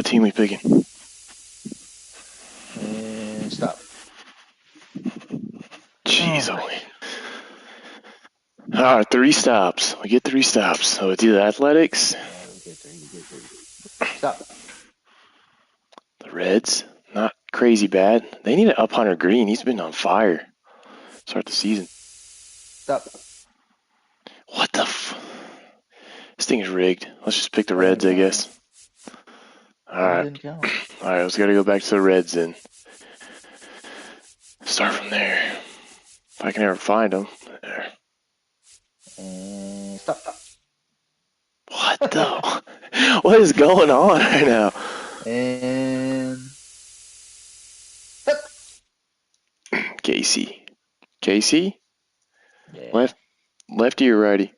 What team we picking? And stop. Jeez, all right, 3 stops. We get 3 stops. So it's either Athletics. Yeah, we get three. Stop. The Reds. Not crazy bad. They need to up Hunter Green. He's been on fire. Start the season. Stop. What the This thing is rigged. Let's just pick the Reds, I guess. Alright. Alright, let's gotta go back to the Reds then. Start from there. If I can ever find them. There. And stop. What the? What is going on right now? And stop. Casey. Casey? Yeah. Lefty or righty?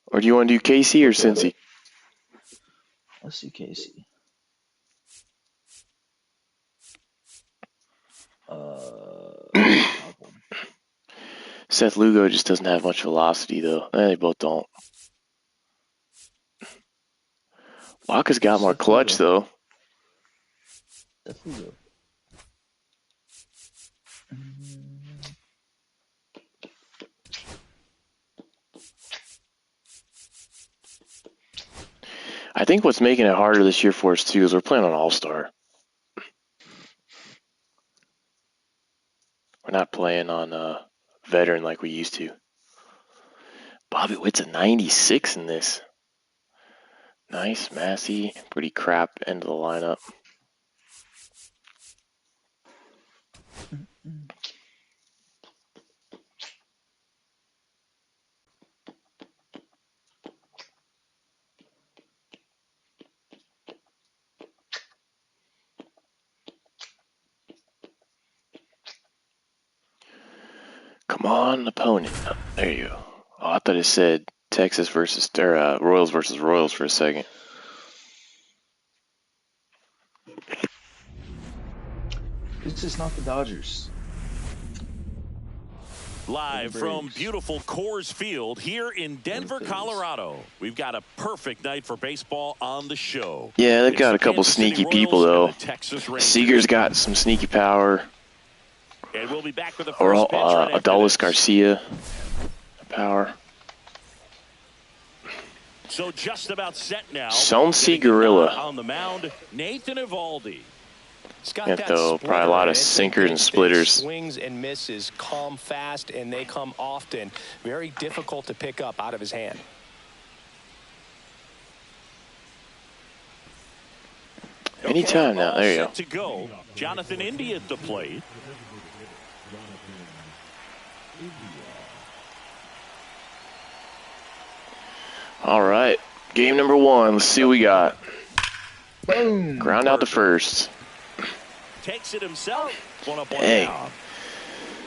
Or do you want to do Casey or Cincy? Let's do Casey. Seth Lugo just doesn't have much velocity, though. They both don't. Waka's got more clutch, though. Seth Lugo. I think what's making it harder this year for us, too, is we're playing on All-Star. We're not playing on veteran like we used to. Bobby Witt's a 96 in this. Nice, Massey. Pretty crap end of the lineup. Come on, opponent. Oh, there you go. Oh, I thought it said Texas versus Royals versus Royals for a second. This is not the Dodgers. Live from beautiful Coors Field here in Denver, Colorado. We've got a perfect night for baseball on the show. Yeah, they've got a couple sneaky people, though. Seager's got some sneaky power. And we'll be back with the Or first pitch right after Adolis this. Garcia power. So just about set now. Sonsi Gorilla. On the mound, Nathan Eovaldi. And though probably a lot of sinkers and splitters. Swings and misses come fast, and they come often. Very difficult to pick up out of his hand. Anytime now. There you go. To go. Jonathan India at the plate. All right. Game number 1. Let's see what we got. Boom. Ground out to first. Takes it himself. One up, one Dang. down.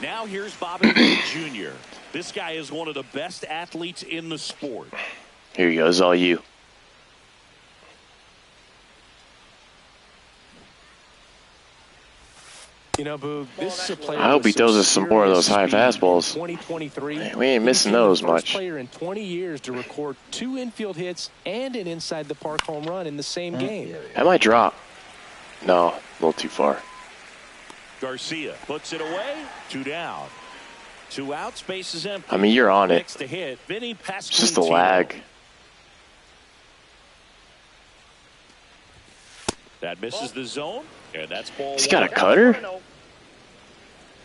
Now here's Bobby Witt Jr. This guy is one of the best athletes in the sport. Here you go. It's all you. You know, Boog, this is a player. I hope he throws us some more of those high fastballs. 2023. Man, we ain't missing those much. First player in 20 years to record 2 infield hits and an inside the park home run in the same game. That might drop. No, a little too far. Garcia puts it away. 2 down. 2 outs. Space is empty. I mean, you're on it. Next to hit, Vinny It's just a lag. That misses the zone. Yeah, that's ball. He's got a cutter?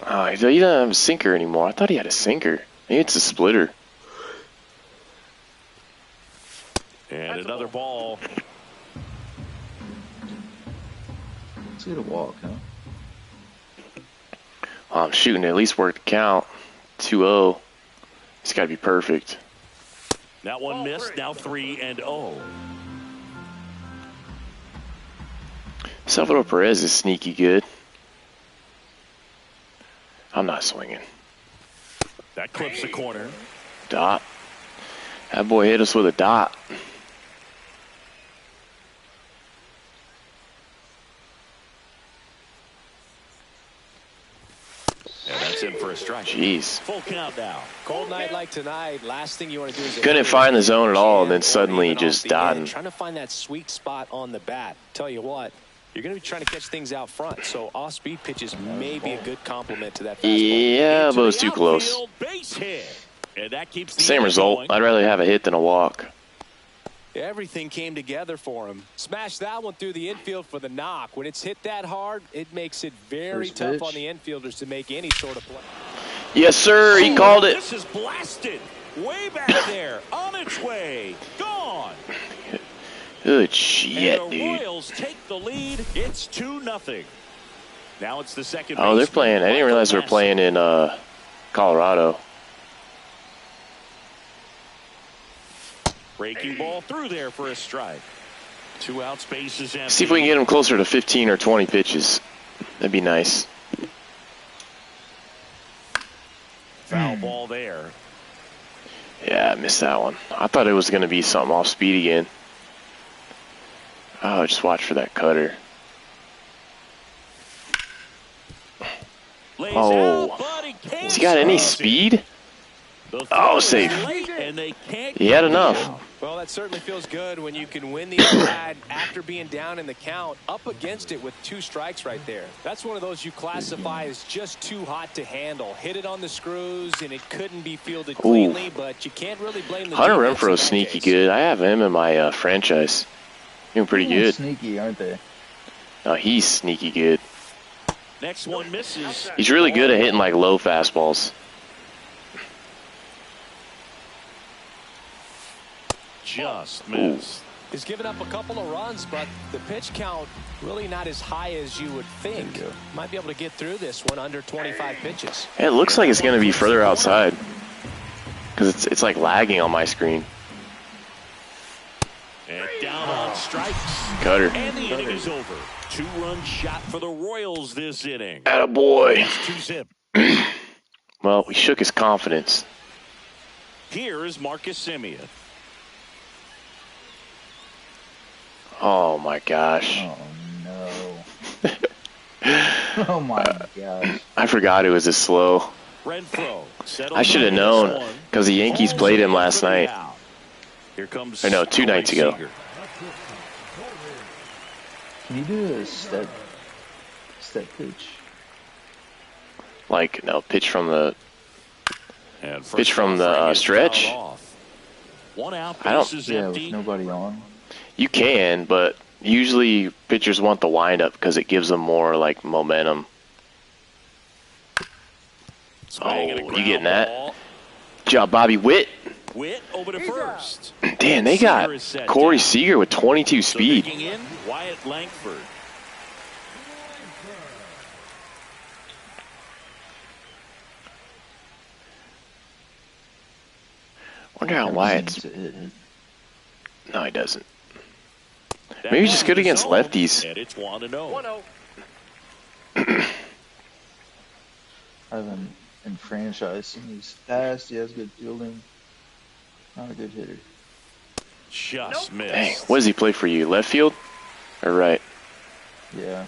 Oh, he doesn't have a sinker anymore. I thought he had a sinker. Maybe it's a splitter. And another ball. Let's get a walk, huh? I'm shooting to at least work the count. 2-0. It's got to be perfect. That one missed. Now 3-0. Salvador Perez is sneaky good. I'm not swinging. That clips the corner. Dot. That boy hit us with a dot. And that's in for a strike. Jeez. Full count now. Cold night like tonight, last thing you want to do is Couldn't find the zone at all, and then suddenly just dotting. Trying to find that sweet spot on the bat. Tell you what, you're going to be trying to catch things out front, so off-speed pitches may be a good complement to that fastball. Yeah, but it was too close. Base hit. And that keeps the Same result. going. I'd rather have a hit than a walk. Everything came together for him. Smashed that one through the infield for the knock. When it's hit that hard, it makes it very tough on the infielders to make any sort of play. Yes, sir. He called it. This is blasted. Way back there. On its way. Gone. Good shit, and the dude. Royals take the lead. It's 2-0. Now it's the second. Oh, they're playing. I didn't realize they were playing in Colorado. Breaking ball through there for a strike. 2 outs, bases empty. See if we can get them closer to 15 or 20 pitches. That'd be nice. Foul ball there. Yeah, I missed that one. I thought it was going to be something off speed again. Oh, just watch for that cutter. Oh, has he got any speed? Oh, safe. He had enough. Well, that certainly feels good when you can win the at-bat after being down in the count, up against it with 2 strikes right there. That's one of those you classify as just too hot to handle. Hit it on the screws, and it couldn't be fielded cleanly, but you can't really blame the Hunter defense in Renfro's that sneaky case. good. I have him in my franchise. Doing pretty good. Sneaky, aren't they? Oh, he's sneaky good. Next one misses. He's really good at hitting like low fastballs. Just missed. He's given up a couple of runs, but the pitch count really not as high as you would think. Might be able to get through this one under 25 pitches. It looks like it's going to be further outside because it's like lagging on my screen. And down on strikes. Cutter. And the inning is over. 2-run shot for the Royals this inning. Attaboy. 2-zip. Well, we shook his confidence. Here is Marcus Semien. Oh my gosh. Oh no. Oh my gosh. I forgot it was this slow. Renfroe. I should have known because the Yankees played him last night. Here comes Or no, 2 nights ago. Seager. Can you do a step pitch? Like, no, pitch from the And pitch from the stretch. One out, I don't- bases Yeah, empty. with nobody on. You can, but usually pitchers want the windup because it gives them more like momentum. Swing and a Oh, ground you getting that? ball. Good job, Bobby Witt. Witt over to first. Damn, they got Corey Seager with 22 So speed. digging in, Wyatt Langford. Wonder how Never Wyatt's. seems to hit it. No, he doesn't. That Maybe he's just ball good is against zone, lefties. And it's 1-0. I haven't enfranchised him. He's fast. He has good fielding. Not a good hitter. Just missed. Dang, what does he play for you? Left field or right? Yeah.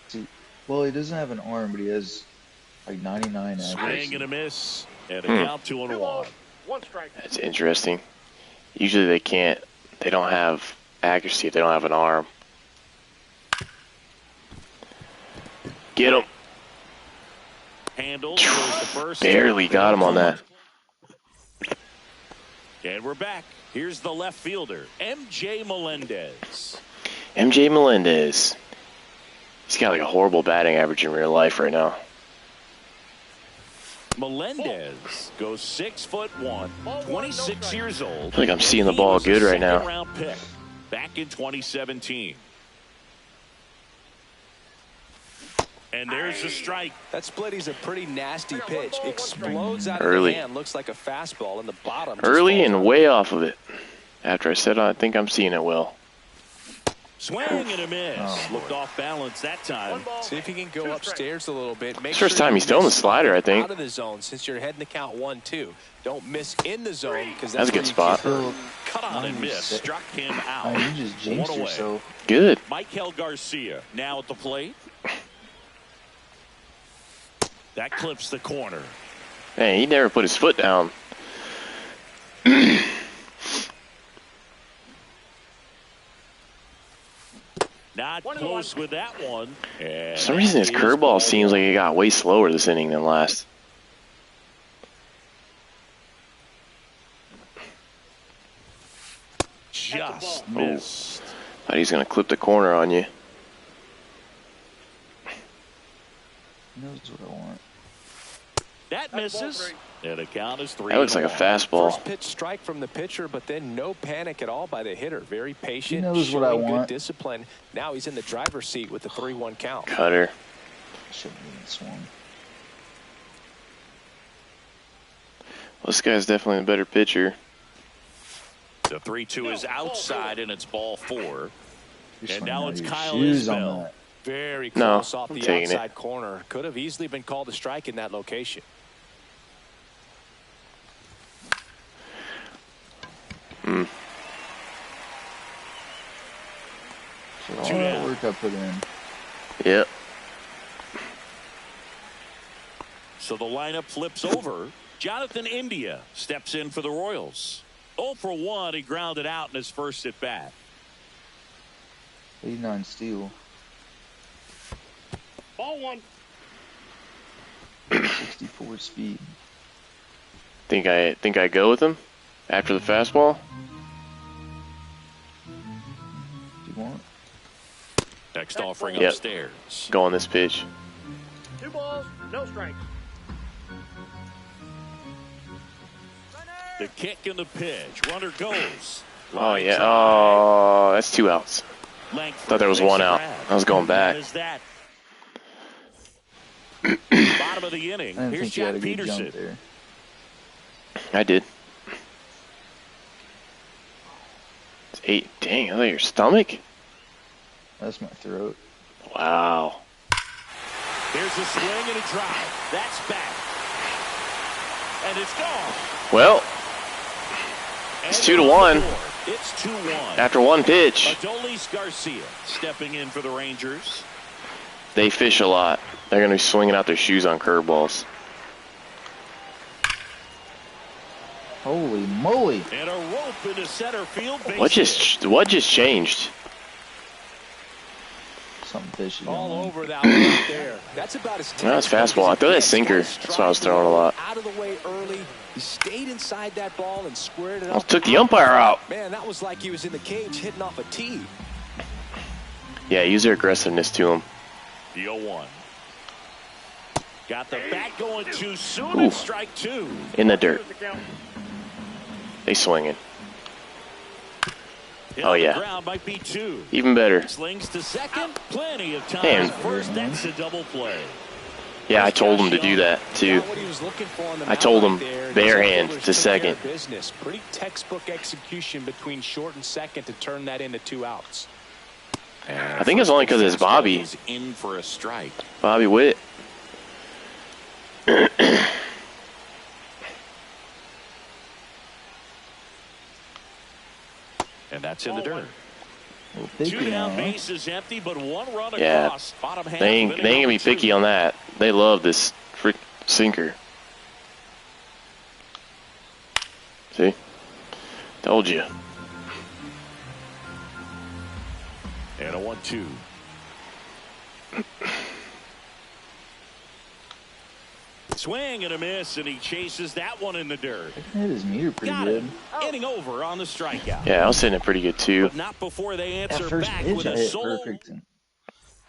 See, well, he doesn't have an arm, but he has like 99 Swing accuracy. and a miss. And a count 2-1. That's interesting. Usually they can't. They don't have accuracy if they don't have an arm. Get him. Handled, goes to first. Barely got him on that. And we're back. Here's the left fielder, MJ Melendez. MJ Melendez. He's got like a horrible batting average in real life right now. Melendez goes 6'1", 26 years old. I feel like I'm seeing the ball good right now. Round pick back in 2017. And there's a strike. That split is a pretty nasty pitch. Explodes out of Early. the hand. Looks like a fastball in the bottom. just Early falls and out. way off of it. After I said I think I'm seeing it well. Swing and a miss. Looked off balance that time. See if he can go upstairs a little bit. Make First sure time you he's throwing the miss slider, I think. Out of the zone since you're heading to count 1-2. Don't miss in the zone because That's a good spot. Cut on and miss. Struck him out. Oh, you just jinxed One away. yourself. Good. Michael Garcia now at the plate. That clips the corner. Man, he never put his foot down. Not close with that one. For some reason, his curveball seems like it got way slower this inning than last. Just missed. Thought he was going to clip the corner on you. He knows what I want. That misses. And the count is 3-1. That looks like a fastball. First pitch strike from the pitcher, but then no panic at all by the hitter. Very patient, He knows what I showing good want. discipline. Now he's in the driver's seat with the 3-1 count. Cutter. Shouldn't have been swung. Well, this guy's definitely the better pitcher. The 3-2 is outside, and it's ball 4. You're And swinging now out it's your Kyle shoes on Isbell. that. Very No, close off I'm the taking outside it. corner. Could have easily been called a strike in that location. For all that work I put in. Yep. So the lineup flips over. Jonathan India steps in for the Royals. 0 for 1. He grounded out in his first at bat. 89 steal. Ball 1. 64 speed. Think I go with him after the fastball. Do you want? Next offering Yep. upstairs. Go on this pitch. 2 balls, no strikes. The kick and the pitch. Runner goes. Oh yeah. Oh, that's 2 outs. Thought there was 1 out. I was going back. Is that bottom of the inning? I didn't Here's think you had Jack a good Peterson. jump there. I did. It's 8. Dang, I thought your stomach. That's my throat. Wow. Here's a swing and a drive. That's back. And it's gone. Well, it's 2-1 It's 2-1. after 1 pitch. Adolis Garcia stepping in for the Rangers. They fish a lot. They're going to be swinging out their shoes on curveballs. Holy moly. And a rope into center field. Base What hit. just changed? Something fishy. All going on. over that one right there. That's about as No, it's textbook fastball. I as it thought that gets. sinker. One That's why I was strike throwing a lot. Out of the way early. He stayed inside that ball and squared it Well, up. took the umpire out. Man, that was like he was in the cage hitting off a tee. Yeah, use their aggressiveness to him. The 0-1. Got the bat going too soon. Ooh. And strike 2. In the dirt. They swinging. Hit Oh, on the yeah. ground might be 2. Even better. Slings to second. Plenty of time. Damn. First, that's a double play. Yeah, I told him to do that too. Got what he was looking for on the I mound told him right there. bare Those hand outfielders to took care of second. Business. Pretty textbook execution between short and second to turn that into 2 outs. I think it's only because it's Bobby. He's in for a strike. Bobby Witt. And that's in the dirt. Well, picky 2 down, now, huh? base is empty, but 1 run Yeah. across. Bottom half They ain't of inning gonna be number 2. picky on that. They love this frick sinker. See? Told you. And a 1-2. Swing and a miss, and he chases that one in the dirt. I can hit his meter pretty Got good. him. Inning over on the strikeout. Yeah, I was hitting it pretty good too. But not before they That answer first back pitch with I a hit solo. perfect. And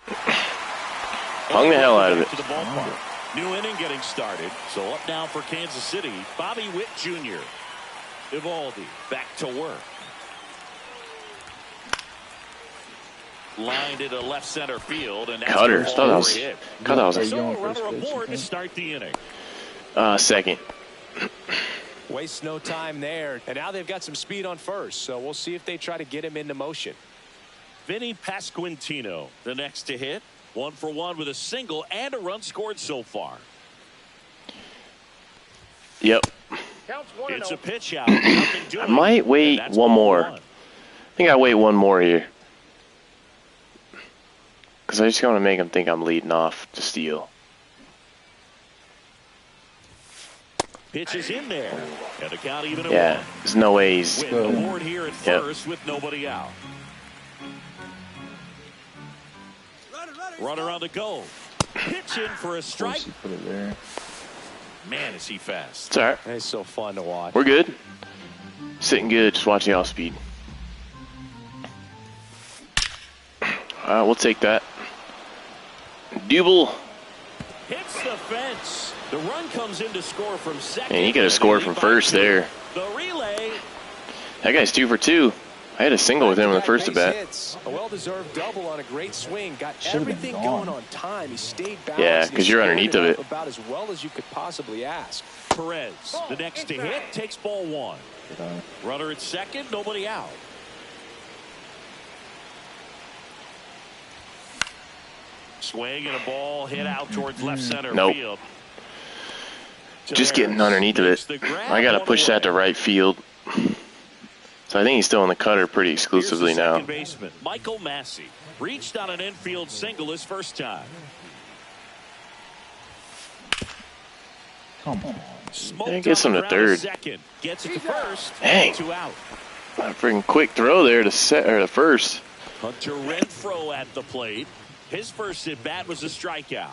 Hung the hell out of it. To the ballpark. New inning getting started. So up now for Kansas City, Bobby Witt Jr. Evaldi back to work. Lined into left center field, and that's Cutter. the ball Thought that was, for a hit. thought that was Are a you So going a runner first base, you aboard to think? start the inning. second. Waste no time there. And now they've got some speed on first. So we'll see if they try to get him into motion. Vinny Pasquantino, the next to hit. 1 for 1 with a single and a run scored so far. Yep. Counts 1-0. It's a pitch out. Nothing doing. I might wait And that's one ball more. 1. I think I wait one more here. Because I just want to make him think I'm leading off to steal. Pitch is in there. And the count even at Yeah, one. there's no way he's. With the board here at Yep. first with nobody out. Runner on the go. Pitch in for a Of course strike. he put it there. Man, is he fast. It's all right. It's so fun to watch. We're good. Sitting good. Just watching off speed. We'll take that. Double. Hits the fence. The run comes in to score from second. Man, he could have scored from first there. The relay. That guy's 2 for 2. I had a single with him in the first at bat. Hits. A well-deserved double on a great swing. Got Should've been everything gone. going on time. He stayed balanced. Yeah, and he 'cause you're squared underneath of up it. about as well as you could possibly ask. Perez, the next to hit, takes ball one. Runner at second, nobody out. Swing and a ball hit out towards left center Nope. field. Just getting underneath of it. I got to push that to right field. So I think he's still in the cutter pretty exclusively now. Second baseman Michael Massey reached on an infield single his first time. Come on. Smoked Yeah, gets on him the to ground third. Second gets it to first. Dang. 2 out. A freaking quick throw there to the first. Hunter Renfroe at the plate. His first at bat was a strikeout.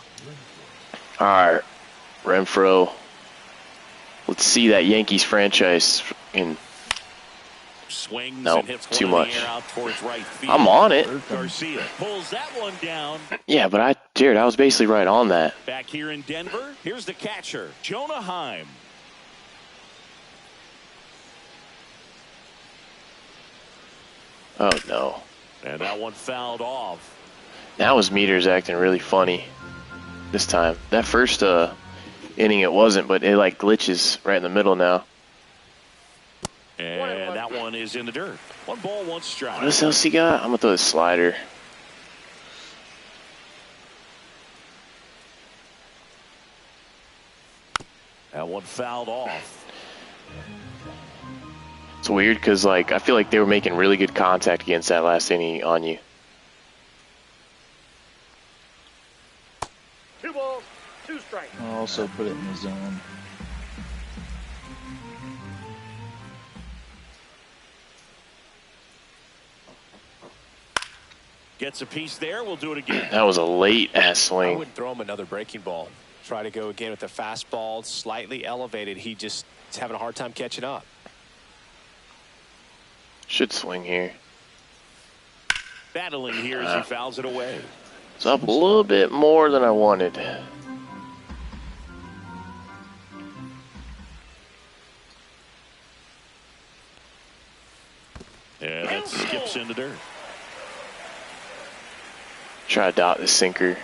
All right, Renfroe. Let's see that Yankees franchise. Swings Nope, and hits too one in much. the air out towards right field. I'm on it. Garcia pulls that one down. Yeah, but Jared, I was basically right on that. Back here in Denver, here's the catcher, Jonah Heim. Oh no. And that one fouled off. Now his meter's acting really funny this time. That first inning it wasn't, but it like glitches right in the middle now. And that one is in the dirt. 1 ball, 1 strike. What else he got? I'm gonna throw the slider. That one fouled off. It's weird because like I feel like they were making really good contact against that last inning on you. 2 balls, 2 strikes. I'll also put it in the zone. Gets a piece there. We'll do it again. That was a late ass I swing. wouldn't throw him another breaking ball. Try to go again with the fastball, slightly elevated. He just is having a hard time catching up. Should swing here. Battling here as he fouls it away. It's up a little bit more than I wanted. And that skips in the dirt. Try to dot the sinker.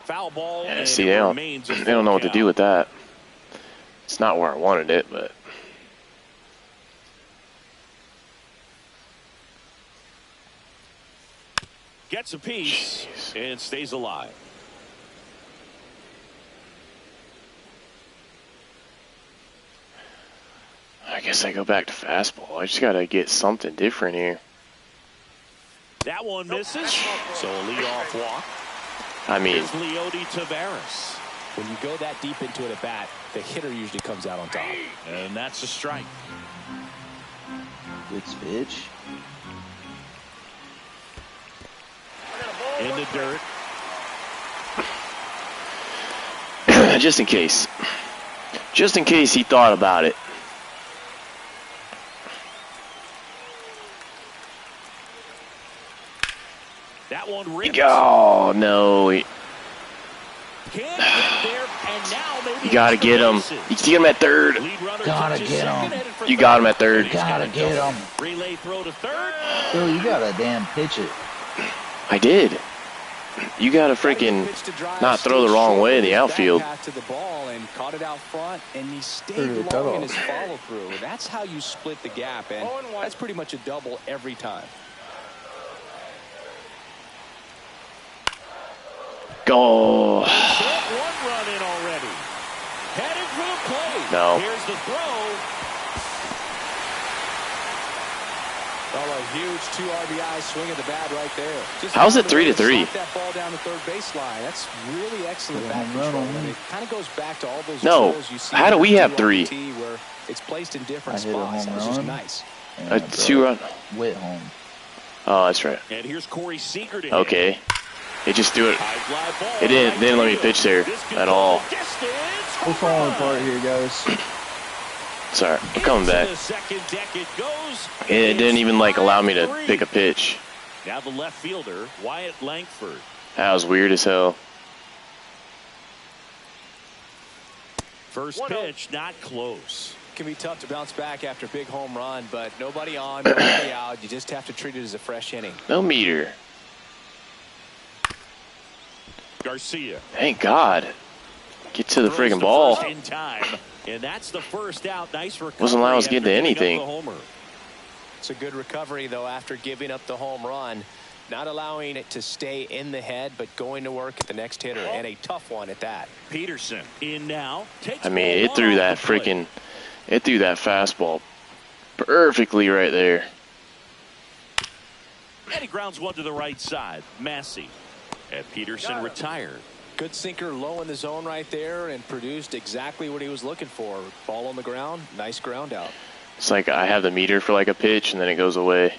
Foul ball. Yeah, and see, it they don't remains a they don't know what to full do count. with that. It's not where I wanted it, but Gets a piece and stays alive. I guess I go back to fastball. I just gotta get something different here. That one misses. So a leadoff walk. I mean, Here's Leody Taveras. When you go that deep into it at bat, the hitter usually comes out on top. And that's a strike. Good pitch. In the dirt. just in case. Just in case he thought about it. That one ripped. Oh, no. Can't get there, and now maybe You gotta it's the get him. bases. You get him at third. Lead runner Gotta to get second, him. headed for You third. got him at third. He's gonna Gotta get go. him. Relay throw to third. Bill, you gotta damn pitch it. I did. You gotta freaking not throw the wrong way in the outfield. To the ball and caught it out front, and he stayed Through the long in cutoff. his follow through. That's how you split the gap, and 0-1. that's pretty much a double every time. Go. Hit one run in already. Headed for the plate. No. Here's the throw. Well, a huge 2 RBI swing of the bat right there. Just How's it found a way to 3-3? slot that ball down the third baseline. That's really excellent bat Home run control. on And me. it kind of goes back to all those No. drills you see. How do we have on 3? tee where it's placed in different I hit a spots. home That's just run. nice. And A I brought 2-run. Wit home. Oh, that's right. And here's Corey Seager to hit. Okay. It just threw it. High fly ball It didn't let me field. pitch there This could at go all. the distance. We're Home falling run. apart here, guys. Sorry, I'm coming Into back. the second deck it goes. It didn't even like allow me to 5-3. pick a pitch. Now the left fielder, Wyatt Langford. That was weird as hell. First 1-0. pitch, not close. Can be tough to bounce back after a big home run, but nobody on, nobody out. You just have to treat it as a fresh inning. No meter. Garcia. Thank God. Get to the Throws friggin' to ball. first in time, and that's the first out. Nice recovery. Wasn't allowing us to get after to giving up anything. the homer. It's a good recovery, though, after giving up the home run. Not allowing it to stay in the head, but going to work at the next hitter, and a tough one at that. Peterson in now. Takes I mean, ball it threw one that off the plate. freaking, it threw that fastball perfectly right there. And he grounds one to the right side. Massey. And Peterson retired. Good sinker low in the zone right there and produced exactly what he was looking for. Ball on the ground, nice ground out. It's like I have the meter for like a pitch and then it goes away.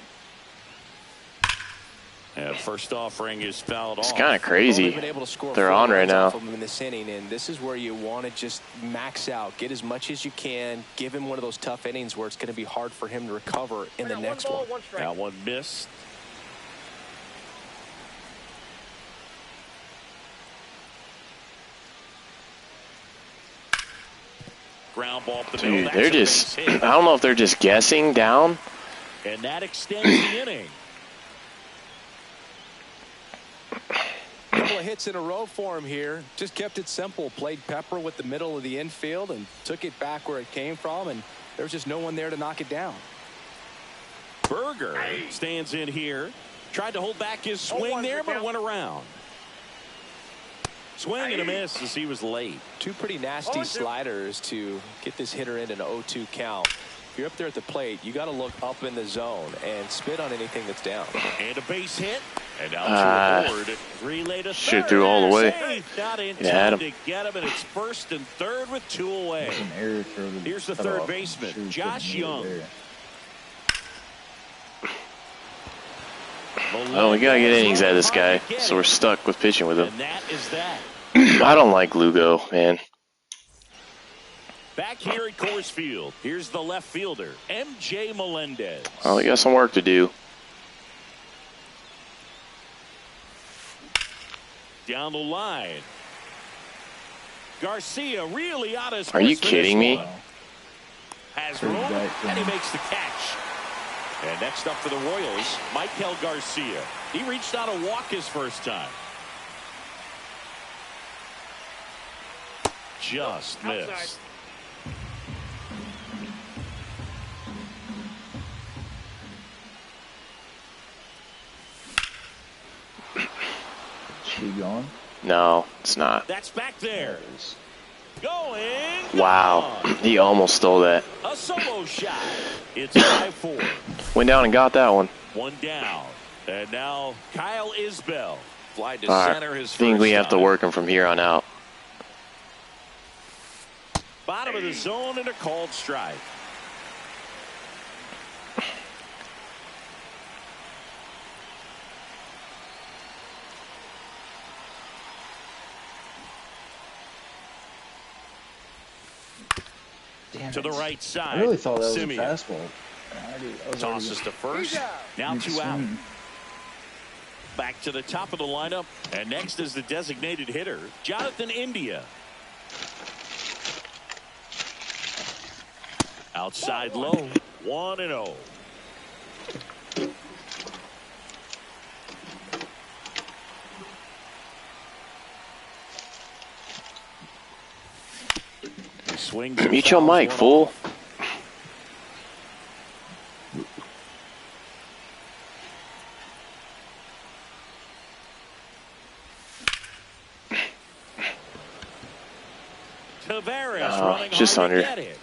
And first offering is fouled It's off. kind of crazy. Only been able to score They're 4 on right runs now. off of him in this inning, and this is where you want to just max out, get as much as you can, give him one of those tough innings where it's going to be hard for him to recover in the next One ball, one. one strike. That one missed. Ground ball up the middle. Dude, That's they're a just, base I hit. don't know if they're just guessing down. And that extends the inning. Couple of hits in a row for him here. Just kept it simple. Played Pepper with the middle of the infield and took it back where it came from, and there was just no one there to knock it down. Berger stands in here. Tried to hold back his swing there, but it went around. Swing and a miss as he was late. Two pretty nasty sliders to get this hitter in an 0-2 count. If you're up there at the plate, you got to look up in the zone and spit on anything that's down. And a base hit. And out to the board. Relay to Shoot third. through all the way. Safe. Not in Yeah, had time him. to get him, and it's first and third with 2 away. It's an error for the Here's the cutoff. third baseman, Sure Josh couldn't Young. hit it Oh, we gotta get innings out of this guy, so we're stuck with pitching with him. And that is that. I don't like Lugo, man. Back here at Coors Field, here's the left fielder, MJ Melendez. Oh, we got some work to do. Down the line. Garcia really out of Are you sports for kidding this me? one. Has Pretty room, right and he there. makes the catch. And next up for the Royals, Michael Garcia. He reached out a walk his first time. Just Outside. missed. She gone? No, it's not. That's back there. There it is. Going. Wow, gone. he almost stole that. A solo shot. It's 5-4. Went down and got that one. One down. And now Kyle Isbell. Fly to All center right, his think first we have to time. work him from here on out. Bottom of the zone and a called strike. Damn To it. the right side. I really thought that was Simeon a fastball. I was tosses to first. Now already 2 out. swinging. Back to the top of the lineup. And next is the designated hitter, Jonathan India. Outside low. 1-0. He swings and Mute your fouls mic, one fool. off. Tavares running just hard under. to get it.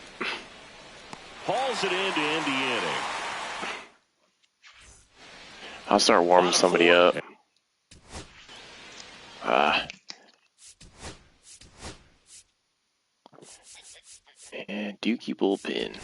Hauls it into end the inning. I'll start warming somebody up. And Dookie bullpen.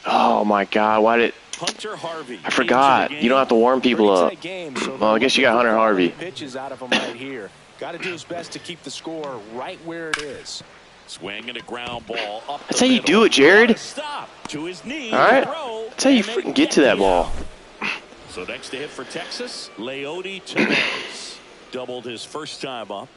Oh my God! Why did Hunter Harvey? I forgot? You don't have to warm people up. Game, so Well, I guess you got Hunter Harvey. Pitches out of him right here. Got to do his best to keep the score right where it is. Swing and a ground ball up. That's how you do it, Jared. Stop to his knee. All right. That's how you freaking get to that ball. So next to hit for Texas, Leody Taveras doubled his first time up.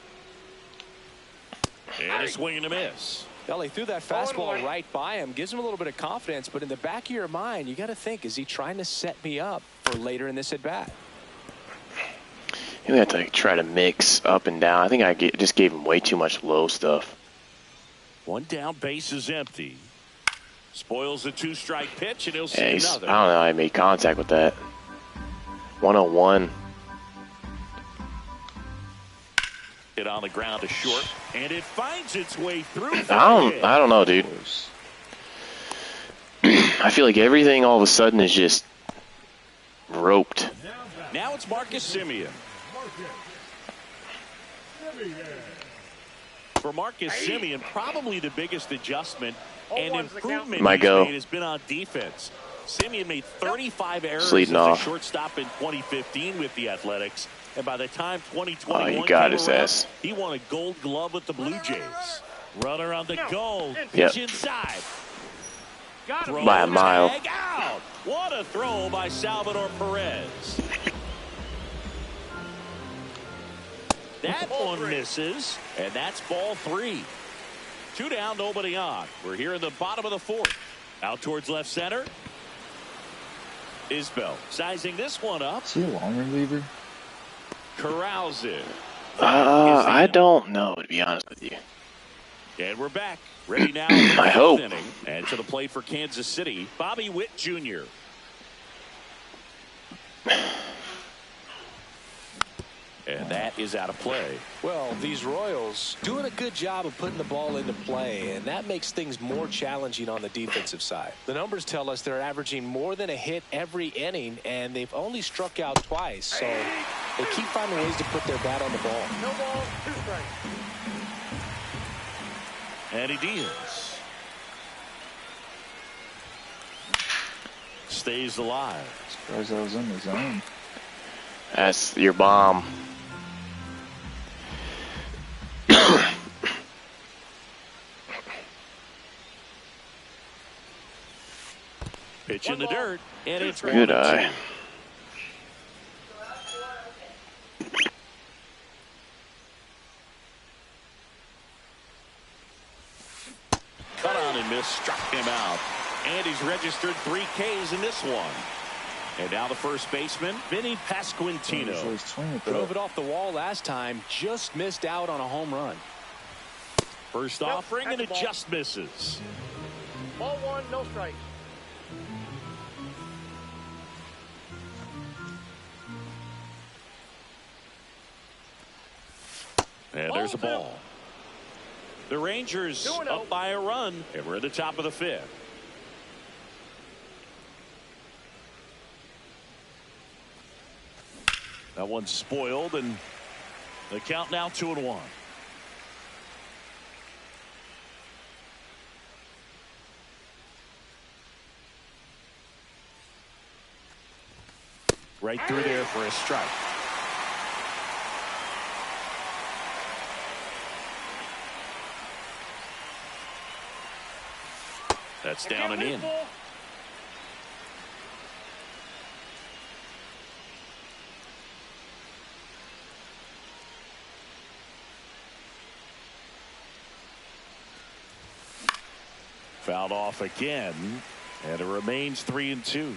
And a swing and a miss. Well, he threw that fastball right by him. Gives him a little bit of confidence, but in the back of your mind, you got to think, is he trying to set me up for later in this at-bat? You have to try to mix up and down. I think I just gave him way too much low stuff. One down, base is empty. Spoils the 2-strike pitch, and he'll see another. I don't know. I made contact with that. 101. Hit on the ground to short, and it finds its way through. I don't know, dude. I feel like everything all of a sudden is just roped. Now it's Marcus Semien. For Marcus Semien, probably the biggest adjustment and improvement he's made has been on defense. Semien made 35 errors as a shortstop in 2015 with the Athletics. And by the time 2021 he got his ass. He won a Gold Glove with the Blue Jays. Runner on the goal. Pitch inside. By a mile. Out. What a throw by Salvador Perez. That one misses, and that's ball 3. 2 down, nobody on. We're here in the bottom of the 4th. Out towards left center. Isbell sizing this one up. Is he a long reliever? Corrals it. I don't know, to be honest with you. And we're back. Ready now. I hope. Inning. And to the plate for Kansas City, Bobby Witt Jr. And that is out of play. Well, these Royals doing a good job of putting the ball into play, and that makes things more challenging on the defensive side. The numbers tell us they're averaging more than a hit every inning, and they've only struck out twice, so they keep finding ways to put their bat on the ball. No ball, 2 strikes. And he deals. Stays alive. Surprised I was in the zone. That's your bomb. Pitch in the dirt, and it's good eye. Cut on and miss, struck him out. And he's registered 3 Ks in this one. And now the first baseman, Vinny Pasquantino. Drove it off the wall last time, just missed out on a home run. First offering, and it just misses. Ball 1, no strikes. And there's a ball. The Rangers up by a run, and we're at the top of the 5th. That one's spoiled, and the count now 2-1. Right through there for a strike. That's down and in. Fouled off again, and it remains 3-2.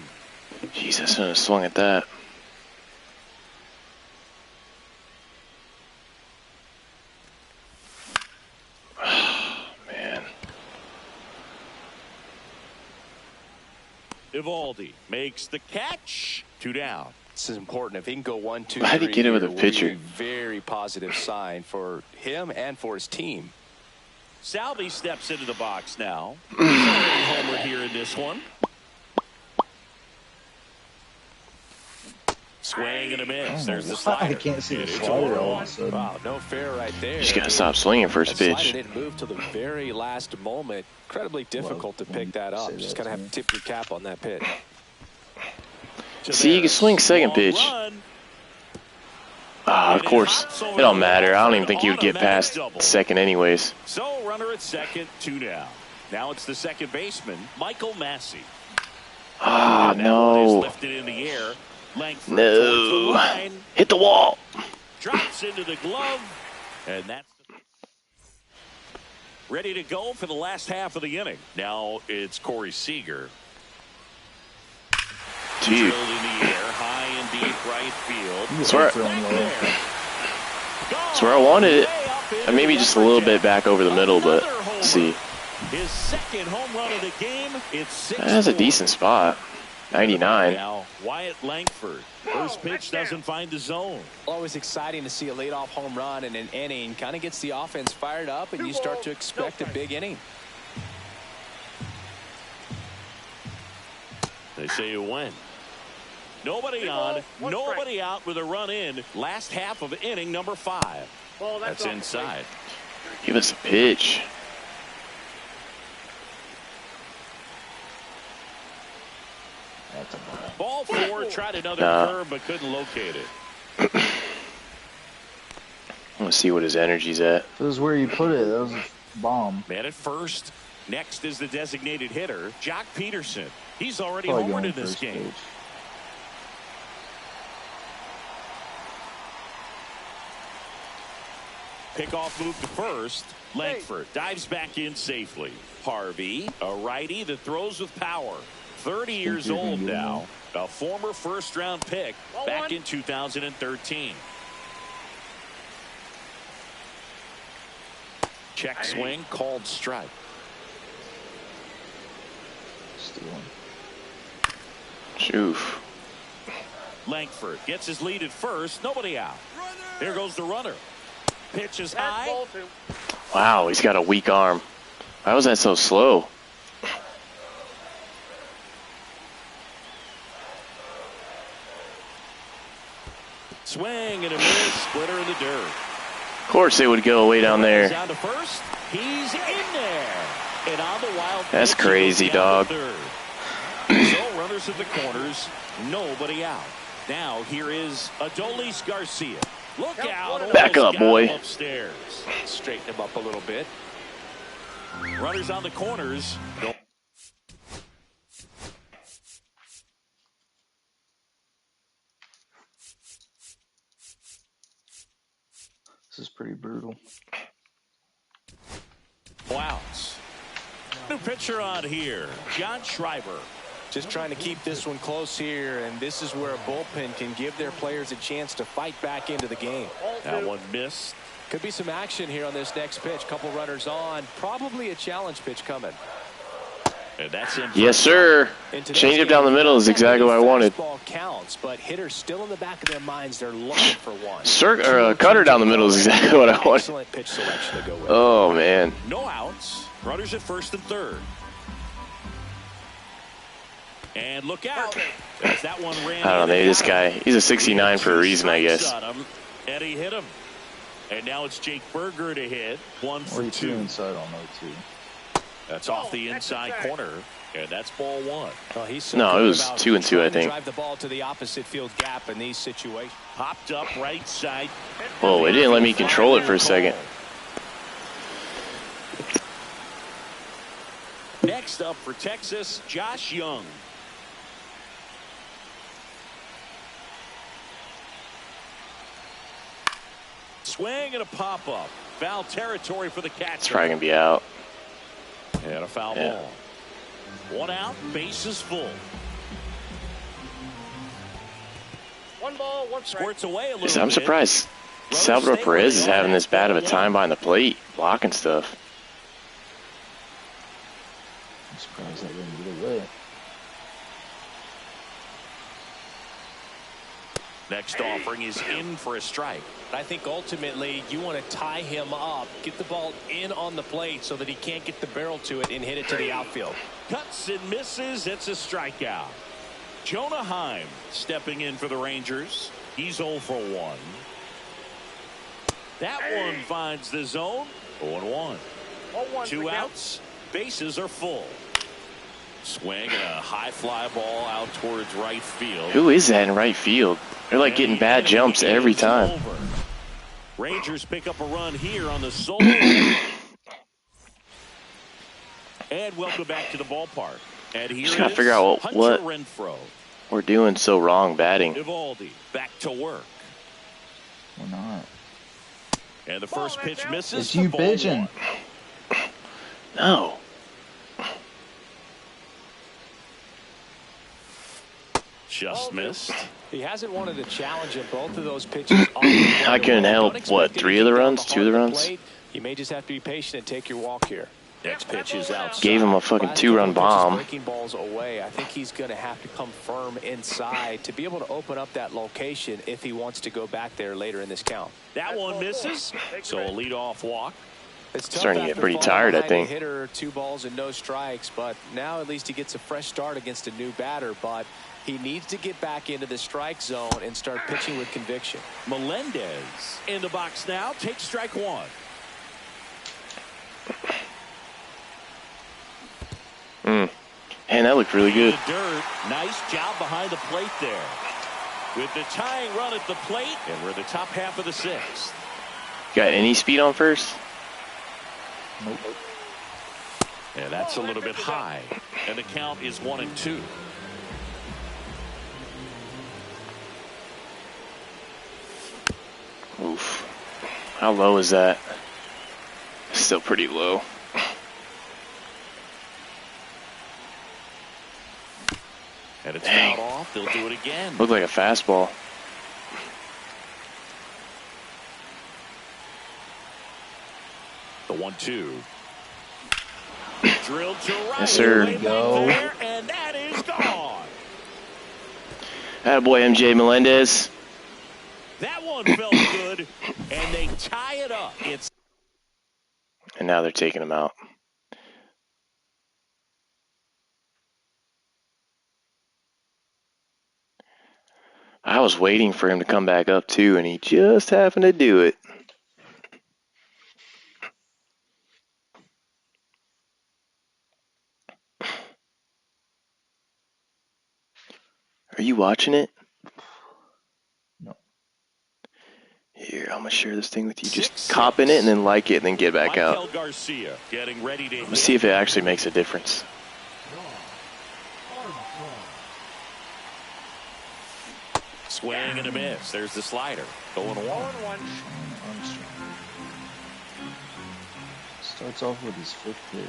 Jesus, I swung at that. Man. Evaldi makes the catch. 2 down. This is important. If he can go 1, 2, How'd he 3 get it with a here, pitcher? will be a very positive sign for him and for his team. Salvi steps into the box now. Homer here in this one. Swing and a miss. There's the I slider. can't see the It's slider all of on. a sudden. Wow, no fair right there. You just gotta stop swinging first That pitch. slider didn't move till the very last moment. Incredibly difficult to pick that up. Just gotta have to tip your cap on that pitch. See, you can swing second pitch. Of course, it don't matter. I don't even think he would get past second anyways. So runner at second, 2 down. Now it's the second baseman, Michael Massey. No. Lifted in the air. Langford No. Hit the wall. Drops into the glove. And that's ready to go for the last half of the inning. Now it's Corey Seager. Dude. In the air, high and deep right field. That's where I wanted it. Maybe just a little bit back over the middle, but let's see. His second home run of the game. It's 6-4. That's a decent spot. 99. Now Wyatt Langford. First pitch doesn't find the zone. Always exciting to see a leadoff home run in an inning. Kind of gets the offense fired up, and you start to expect a big inning. They say you win. Nobody on, nobody out with a run in. Last half of inning number 5. That's inside. Give us a pitch. Ball 4, tried another curve but couldn't locate it. I want to see what his energy's at. This is where you put it. That was a bomb. Man at first. Next is the designated hitter, Jock Peterson. He's already Probably homered going in this first game. page. Pickoff move to first. Langford dives back in safely. Harvey, a righty that throws with power. 30 years old now. A former first-round pick back in 2013. Check swing, called strike. Stealing. Oof. Langford gets his lead at first. Nobody out. There goes the runner. Pitch is high. Wow, he's got a weak arm. Why was that so slow? Swing and a miss. Splitter in the dirt. Of course they would go way down there. Down to first. He's in there. And on the wild. That's crazy, dog. So runners at the corners. Nobody out. Now here is Adolis Garcia. Look out. Back up, boy. Upstairs. Straighten him up a little bit. Runners on the corners. This is pretty brutal. Outs. New pitcher on here, John Schreiber. Just trying to keep this one close here, and this is where a bullpen can give their players a chance to fight back into the game. That one missed. Could be some action here on this next pitch. Couple runners on. Probably a challenge pitch coming. And that's in. Yes, sir. Change up down the middle is exactly what I wanted. Ball counts, but hitters still in the back of their minds. They're looking for one. Cutter down the middle is exactly what I wanted. Excellent pitch selection to go with. Oh, man. No outs. Runners at first and third. And look out. As that one ran. I don't know. Maybe this guy, he's a 69 for a reason, I guess. Eddie hit him. And now it's Jake Berger to hit. 1 for 2. Inside on 0-2. That's off the inside corner, and that's ball 1. Well, he's no, it was 2-2, I think. Drive the ball to the opposite field gap in these situations. Popped up right side. Whoa, it didn't let me control it for a second. Next up for Texas, Josh Young. Swing and a pop-up. Foul territory for the catcher. It's probably going to be out. And a foul ball. 1 out, bases full. 1 ball, 1 strike. Squirts away a little I'm surprised Salvador Perez is having this bad of a time behind the plate, blocking stuff. I'm surprised I didn't get away. Next offering is in for a strike. I think ultimately you want to tie him up, get the ball in on the plate so that he can't get the barrel to it and hit it to the outfield. Cuts and misses. It's a strikeout. Jonah Heim stepping in for the Rangers. He's 0 for 1. That one finds the zone. 0-1. 2 outs. Bases are full. Swing and a high fly ball out towards right field. Who is that in right field? They're like getting bad jumps every time. Over. Rangers pick up a run here on the solo. And welcome back to the ballpark. And here just gotta figure out what we're doing so wrong batting. Evaldi back to work. We're not. And the first pitch misses. It's you bitching. No. Just missed. He hasn't wanted a challenge in both of those pitches. I couldn't help, what, 3 of the runs? 2 of the runs? You may just have to be patient and take your walk here. Next pitch is outside. Gave him a fucking 2-run bomb. Breaking balls away. I think he's going to have to come firm inside to be able to open up that location if he wants to go back there later in this count. That one misses. So a leadoff walk. It's starting to get pretty tired, I think. Hitter, 2 balls and no strikes, but now at least he gets a fresh start against a new batter. But he needs to get back into the strike zone and start pitching with conviction. Melendez in the box now. Takes strike 1. Man, that looked really good. Dirt. Nice job behind the plate there. With the tying run at the plate, and we're in the top half of the 6th. Got any speed on first? Nope. And that's a little bit high. And the count is 1-2. Oof. How low is that? Still pretty low. And it's fouled off. They'll do it again. Looked like a fastball. The 1-2. Drilled to right. Yes, sir. Go. There, and that is gone. Attaboy, MJ Melendez. That one felt good, and they tie it up. And now they're taking him out. I was waiting for him to come back up too, and he just happened to do it. Are you watching it? No. Here, I'm gonna share this thing with you. Just cop in it and then like it and then get back out. Garcia getting ready to Let's see if it actually makes a difference. Swing and a miss. There's the slider. Going 1-1. Starts off with his 5th pitch.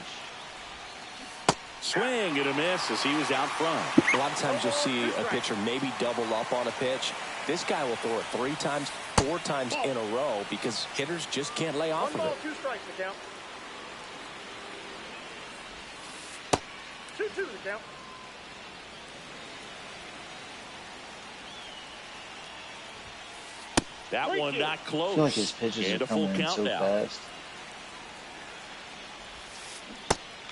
Swing and a miss as he was out front. A lot of times you'll see a pitcher maybe double up on a pitch. This guy will throw it 3 times, 4 times in a row because hitters just can't lay off of it. 2 strikes to count. 2-2 to count. That one not close. I feel like his pitches and are a full coming in count so now. fast.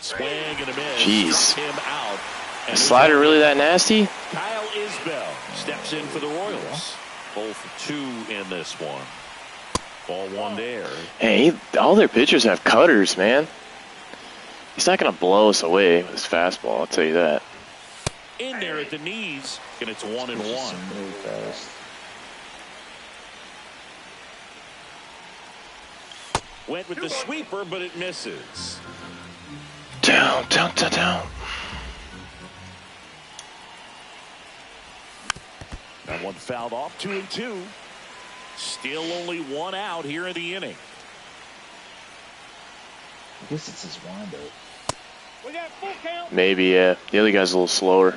Swing and a miss. Jeez. Struck him out. The slider really that nasty? Kyle Isbell steps in for the Royals. Both 2 in this one. Ball 1 there. Hey, all their pitchers have cutters, man. He's not going to blow us away with his fastball, I'll tell you that. In there at the knees, and it's 1-1. Really fast. Went with the sweeper, but it misses. Down, down, down, down. That one fouled off. 2-2. Still only 1 out here in the inning. I guess it's his windup. We got full count. Maybe, yeah. The other guy's a little slower.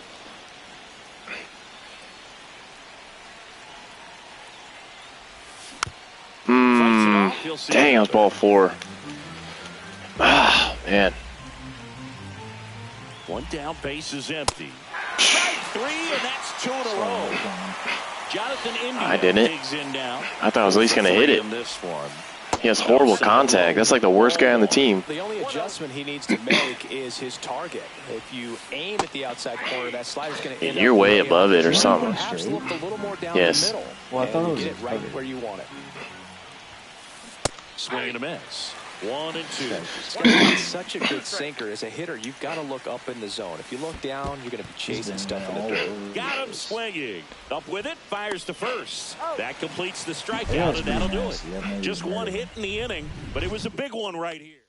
Dang, I was ball 4. Ah, man. 1 down, base is empty. Strike 3, and that's 2 in a row. Jonathan India I didn't. digs in now. I thought I was at least going to hit it. In this one. He has horrible contact. That's like the worst guy on the team. The only adjustment he needs to make is his target. If you aim at the outside corner, that slider's going to end up You're way above it or something. Perhaps look a little more down Yes. the middle. Well, I thought it was get it right where you want it. Swing and a miss. 1 and 2. This guy's got such a good sinker. As a hitter, you've got to look up in the zone. If you look down, you're going to be chasing stuff in the dirt. Got him swinging. Up with it, fires to first. That completes the strikeout, and that'll do it. Just one hit in the inning, but it was a big one right here.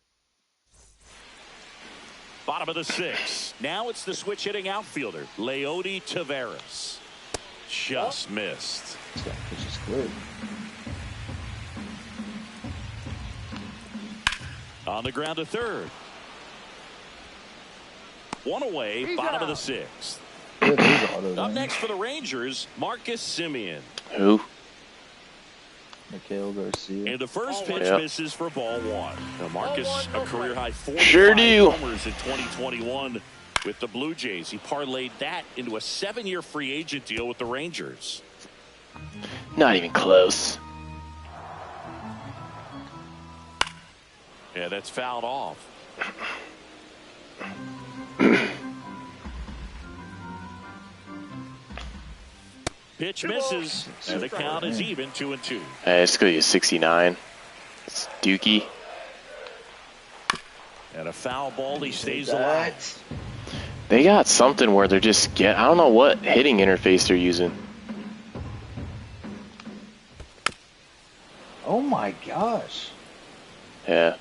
Bottom of the 6th. Now it's the switch hitting outfielder, Leody Taveras. Just missed. Which is good. On the ground to third. One away, bottom of the 6th. Up next for the Rangers, Marcus Semien. Who? Mikhail Garcia. And the first pitch misses for ball 1. Now Marcus, a career high 45 homers in 2021 with the Blue Jays. He parlayed that into a 7-year free agent deal with the Rangers. Not even close. Yeah, that's fouled off. Pitch misses, and the count is even 2-2. Hey, it's going to be 69. It's Dookie. And a foul ball, he stays alive. They got something where they're just I don't know what hitting interface they're using. Oh my gosh. Yeah.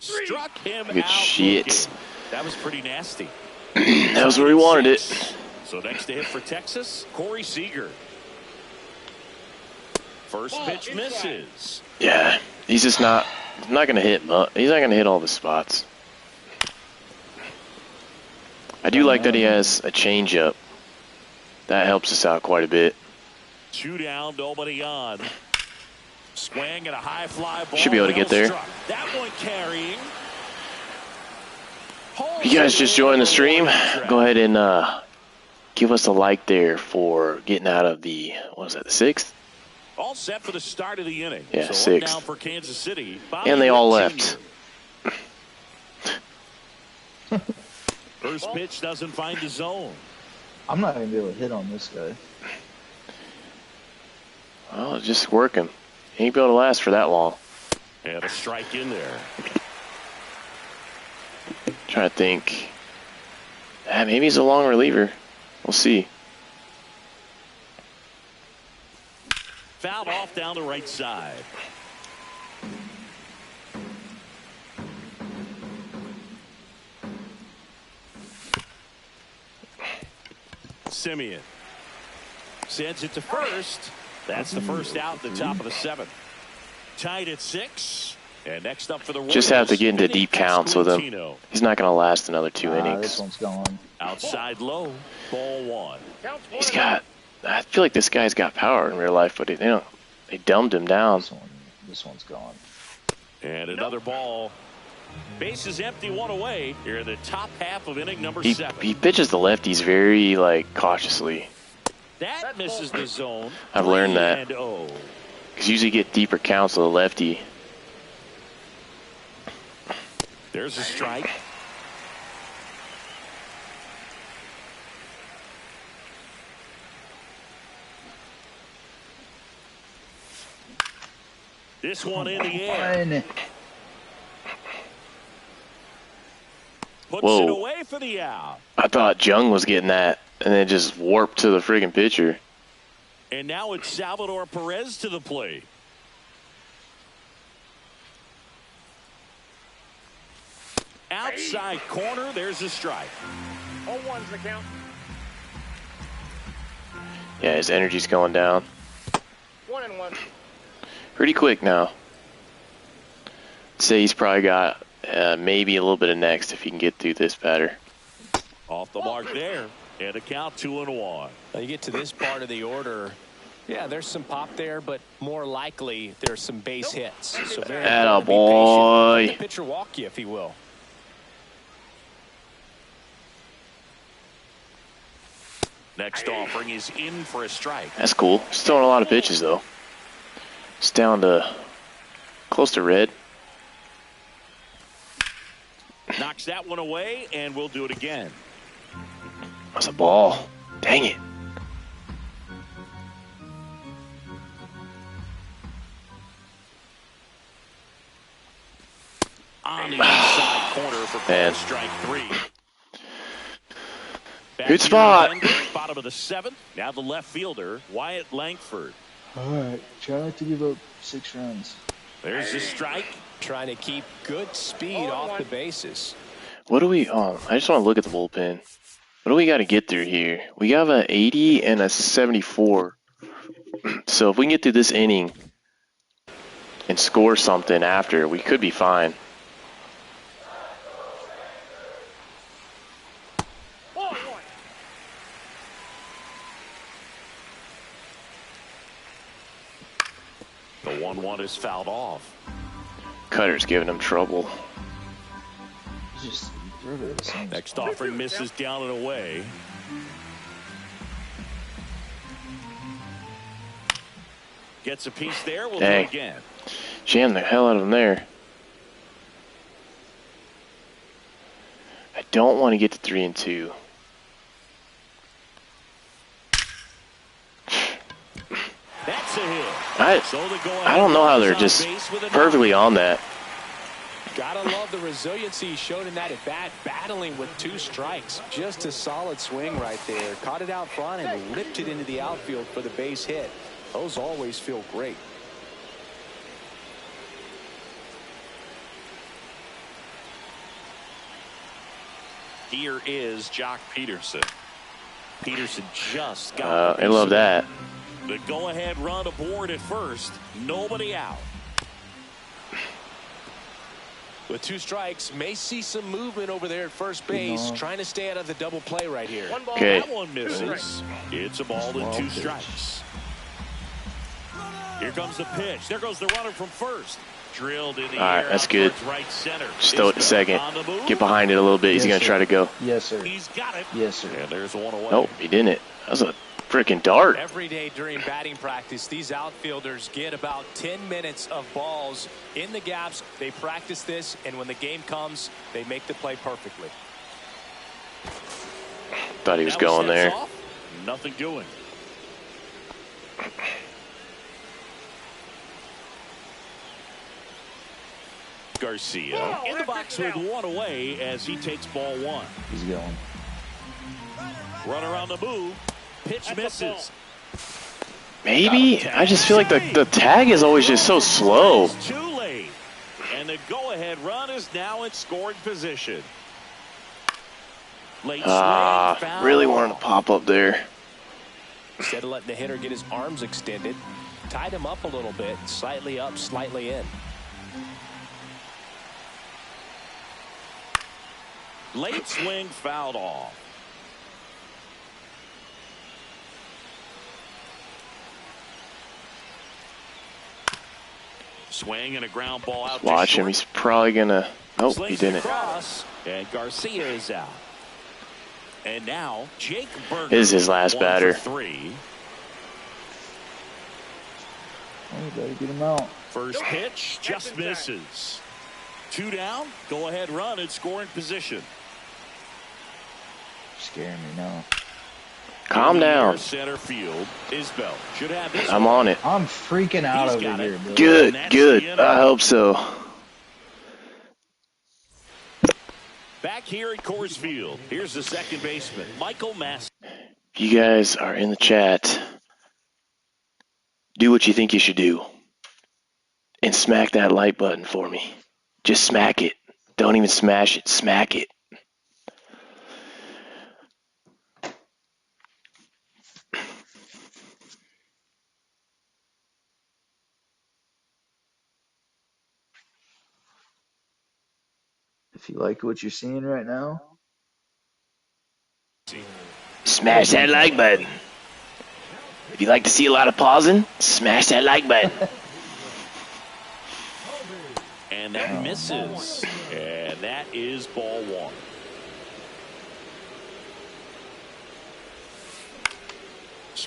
Struck him Good out. shit. That was pretty nasty. That was where he wanted it. So next to hit for Texas, Corey Seager. First pitch misses. Yeah, he's just not going to hit. He's not going to hit all the spots. I do like that he has a changeup. That helps us out quite a bit. 2 down, nobody on. Swing and a high fly ball. Should be able to get there. That one carrying. If you guys just joined the stream, go ahead and give us a like there for getting out of the, what was that, the 6th? All set for the start of the inning. Yeah, so 6th. Down for Kansas City. Bobby And they all Witt left. Jr. First pitch doesn't find the zone. I'm not going to be able to hit on this guy. Well, just work him. He ain't be able to last for that long. And a strike in there. Trying to think. Maybe he's a long reliever. We'll see. Fouled off down the right side. Semien sends it to first. That's the first out at the top of the 7th. Tied at 6. And next up for the Royals, Just have to get into deep counts with him. Escutino. He's not going to last another 2 innings. This one's gone. Outside low, ball 1. He's got, I feel like this guy's got power in real life, but they dumbed him down. This one's gone. And another ball. Bases empty, 1 away. Here in the top half of inning number He 7. pitches the lefties very, cautiously. That misses the zone. I've learned that. 3-0. Because usually get deeper counts with a lefty. There's a strike. This one in the air. Puts Whoa. it away for the out. I thought Jung was getting that, and then just warped to the friggin' pitcher. And now it's Salvador Perez to the plate. Outside corner, there's a strike. 0-1's the count. Yeah, his energy's going down. 1-1. Pretty quick now. I'd say he's probably got maybe a little bit of next if he can get through this batter. Off the mark there. And a count 2-1. Now you get to this part of the order. Yeah, there's some pop there, but more likely there's some base hits. So very important to be Attaboy. patient. Let the pitcher walk you if he will. Next offering is in for a strike. That's cool. He's throwing a lot of pitches, though. It's down to close to red. Knocks that one away, and we'll do it again. That's a ball. Dang it. On the inside corner for ball strike 3. Good spot. Bottom of the 7th. Now the left fielder, Wyatt Langford. All right, try not to give up 6 runs. There's the strike. Trying to keep good speed off the bases. What do we? I just want to look at the bullpen. What do we got to get through here? We have an 80 and a 74. So if we can get through this inning and score something after, we could be fine. The 1-1 is fouled off. Cutter's giving him trouble. Just throw it at the same Next spot. offering misses down and away. Gets a piece there. We'll do it again. Jam the hell out of him there. I don't want to get to 3-2. That's a hit. I don't know how they're just perfectly on that. Gotta love the resiliency he showed in that at bat, battling with 2 strikes. Just a solid swing right there. Caught it out front and lipped it into the outfield for the base hit. Those always feel great. Here is Jock Peterson. Peterson just got I love that. the go-ahead run aboard at first. Nobody out. With 2 strikes, may see some movement over there at first base, trying to stay out of the double play right here. Okay. That one misses. It's a ball and 2 strikes. Here comes the pitch. There goes the runner from first. Drilled in the air. All right, that's good. Right center. Just throw it to second. Get behind it a little bit. He's going to try to go. Yes, sir. He's got it. Yes, sir. And there's one away. Nope, he didn't. That was a freaking dart. Every day during batting practice, these outfielders get about 10 minutes of balls in the gaps. They practice this, and when the game comes, they make the play perfectly. Thought he was going there. Off. Nothing doing. Garcia in the box with 1 away as he takes ball 1. He's going. Runner on the move. Pitch misses. Maybe? I just feel like the tag is always just so slow. It's too late. And the go-ahead run is now in scoring position. Late swing, really wanted to pop up there. Instead of letting the hitter get his arms extended, tied him up a little bit, slightly up, slightly in. Late swing fouled off. Swing and a ground ball out. Watch him. He's probably going to. Nope, he didn't. Across, and Garcia is out. And now Jake Berger. This is his last batter. 3. Oh, you better get him out. First pitch just misses. 2 down. Go ahead run in scoring position. Scaring me now. Calm down. Center field. Isbell should have this. I'm on it. I'm freaking out He's over got here, it. Bill. Good, good. I hope so. Back here at Coors Field. Here's the second baseman, Michael Mass. If you guys are in the chat, do what you think you should do. And smack that like button for me. Just smack it. Don't even smash it. Smack it. If you like what you're seeing right now, Smash that like button. If you like to see a lot of pausing, smash that like button. And that misses. And that is ball 1.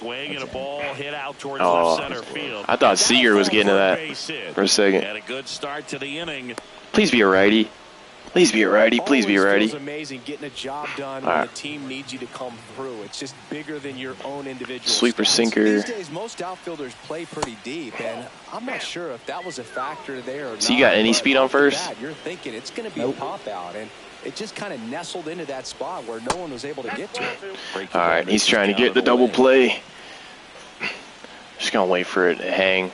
swing and a ball hit out towards left center field. I thought Seager was getting to that for a second. Had a good start to the inning. Please be a righty. Please be a righty. Please be a righty. It's amazing getting a job done when the team needs you to come through. It's just bigger than your own individual. Sweeper stats. sinker. These days, most outfielders play pretty deep, and I'm not sure if that was a factor there or not. So you got any speed on first? You're thinking it's going to be a pop out, and it just kind of nestled into that spot where no one was able to get to it. All right, he's trying to get the double play. Just gonna wait for it to hang.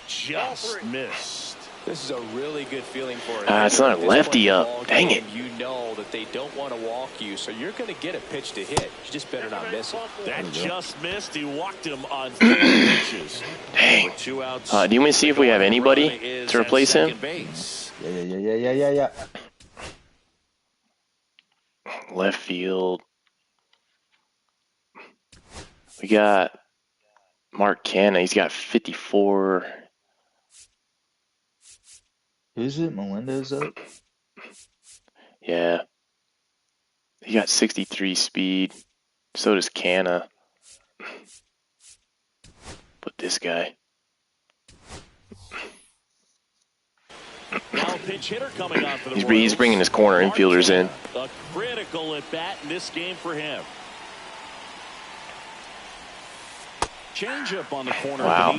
Just missed. This is a really good feeling for it. It's not a lefty up. Dang it. You know that they don't want to walk you, so you're going to get a pitch to hit. You just better not miss it. That just missed. He walked him on 3 pitches. Dang. 2 outs. Do you want me to see if we have anybody to replace him? Yeah. Left field. We got Mark Canna. He's got 54. Who's it? Melendez up? Yeah. He got 63 speed. So does Canna. But this guy. Now pitch hitter coming on for the He's bringing his corner infielders in. A critical at bat in this game for him. Change up on the corner. Wow.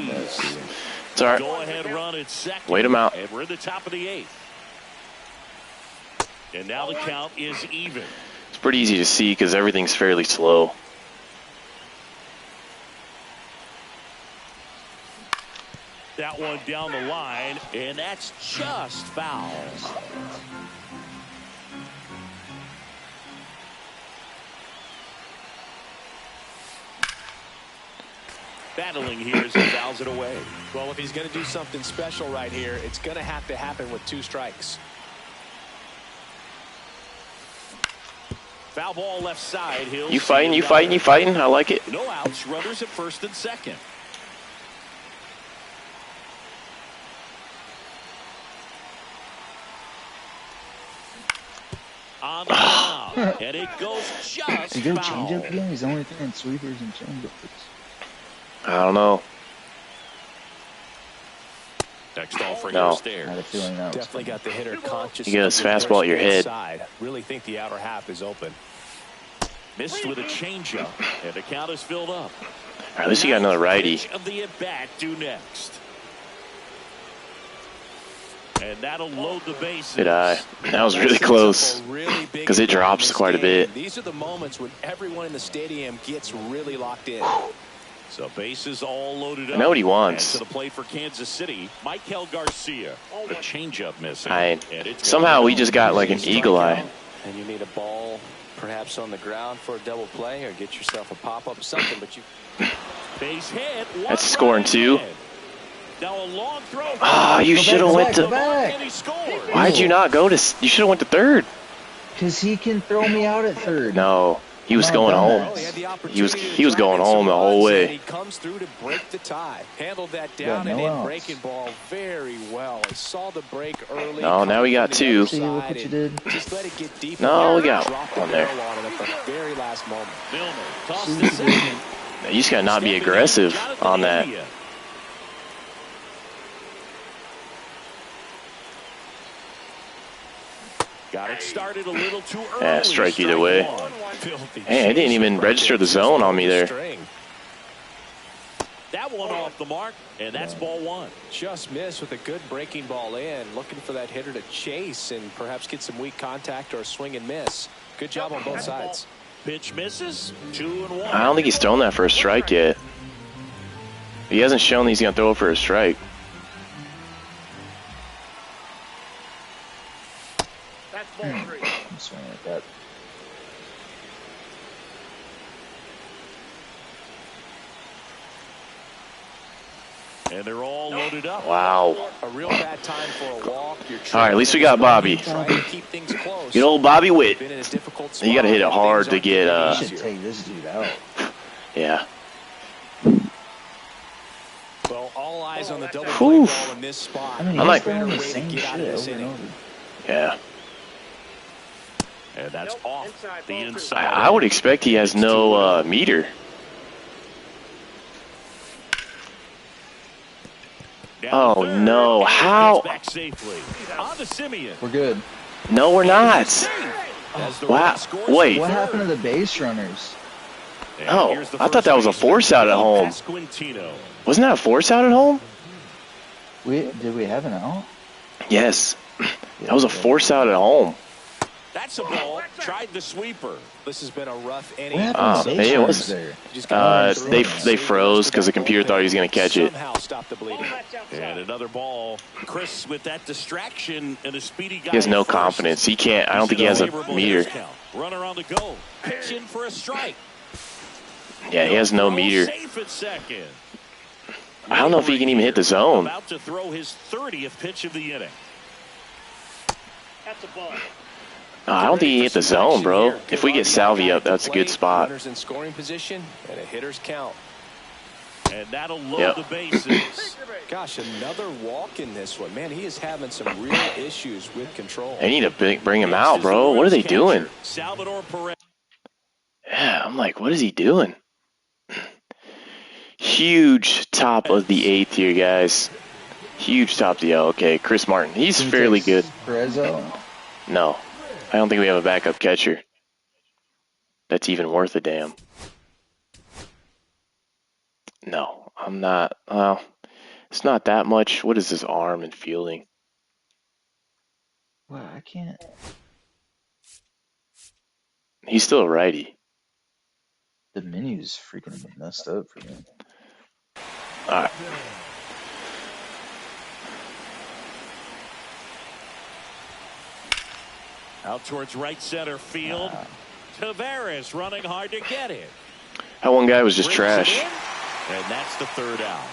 It's all right. Go ahead run at second. Wait him out. And we're at the top of the 8th. And now the count is even. It's pretty easy to see because everything's fairly slow. That one down the line, and that's just foul. Battling here as he fouls it away. Well, if he's going to do something special right here, it's going to have to happen with 2 strikes. Foul ball left side. You fighting. I like it. No outs. Runners at first and second. On the ground, and it goes just Is he foul. change up again? He's only throwing sweepers and change ups. I don't know. Next offering No. upstairs. I had a feeling that was Definitely got the hitter conscious. You get a fastball at your head. Side. Really think the outer half is open. Missed with a changeup, and the count is filled up. All right, at least you got another righty. Pitch of the at-bat due next. And that'll load the bases. Good eye. That was really close because it drops quite a bit. These are the moments when everyone in the stadium gets really locked in. So bases all loaded up. I know what he And wants. to the plate for Kansas City, Michael Garcia. The changeup missing. And it's somehow we just got like an eagle eye. And you need a ball perhaps on the ground for a double play or get yourself a pop-up or something, but you... Base hit. That's scoring 2. Now a long throw. Ah, you should have went to. And he scored. Why'd you not go to? You should have went to third. Because he can throw me out at third. No, he was going home. He was going home the whole way. He comes through to break the tie. Handled that down and in breaking ball very well. He saw the break early. No, now we got 2. See, look what you did. Just let it get deep. No, we got one there. At the very last moment. Milner tossed to second. You just gotta not be aggressive on that. Got it started a little too early. Yeah, strike either way. Filthy Hey, I didn't even register the zone on me there. That one off the mark, and that's ball 1. Just missed with a good breaking ball in. Looking for that hitter to chase and perhaps get some weak contact or a swing and miss. Good job on both sides. Pitch misses. 2-1. I don't think he's thrown that for a strike yet. He hasn't shown that he's gonna throw it for a strike. That's ball 3. I'm swinging at that. And they're all loaded up. Wow. A real bad time for a walk. All right, at least we got Bobby. Trying to keep things close. Good old Bobby Witt. Been in a difficult You gotta hit it hard to get. You should take this dude out. Yeah. Well, all eyes on the double Whew. play ball in this spot. I mean, I'm like- he's throwing the same shit over and over. Yeah. And that's off the inside. I would expect he has no meter. Oh no! How? We're good. No, we're not. Wow! Wait. What happened to the base runners? Oh, I thought that was a force out at home. Wasn't that a force out at home? Did we have an out? Yes, that was a force out at home. That's a ball. Tried the sweeper. This has been a rough inning. Maybe it was. They froze because the computer thought he was going to catch it. Stop the bleeding. And another ball. Chris with that distraction and a speedy guy. He has no confidence. He can't. I don't think he has a meter. Runner on the go. Pitch in for a strike. Yeah, he has no meter. Safe at second. I don't know if he can even hit the zone. About to throw his 30th pitch of the inning. That's a ball. I don't think he hit the zone, bro. If we get Salvi up, that's a good spot. Runners in scoring position and a hitter's count. And that'll load the bases. Gosh, another walk in this one. Man, he is having some real issues with control. They need to bring him out, bro. What are they doing? Salvador Perez. Yeah, I'm like, what is he doing? Huge top of the 8th here, guys. Huge top of the okay, Chris Martin. He's fairly good. No. I don't think we have a backup catcher that's even worth a damn. No, I'm not. Well, it's not that much. What is his arm and fielding? Wow, I can't. He's still a righty. The menu's freaking messed up for me. All right. Out towards right center field. Tavares running hard to get it. That one guy was just trash. And that's the third out.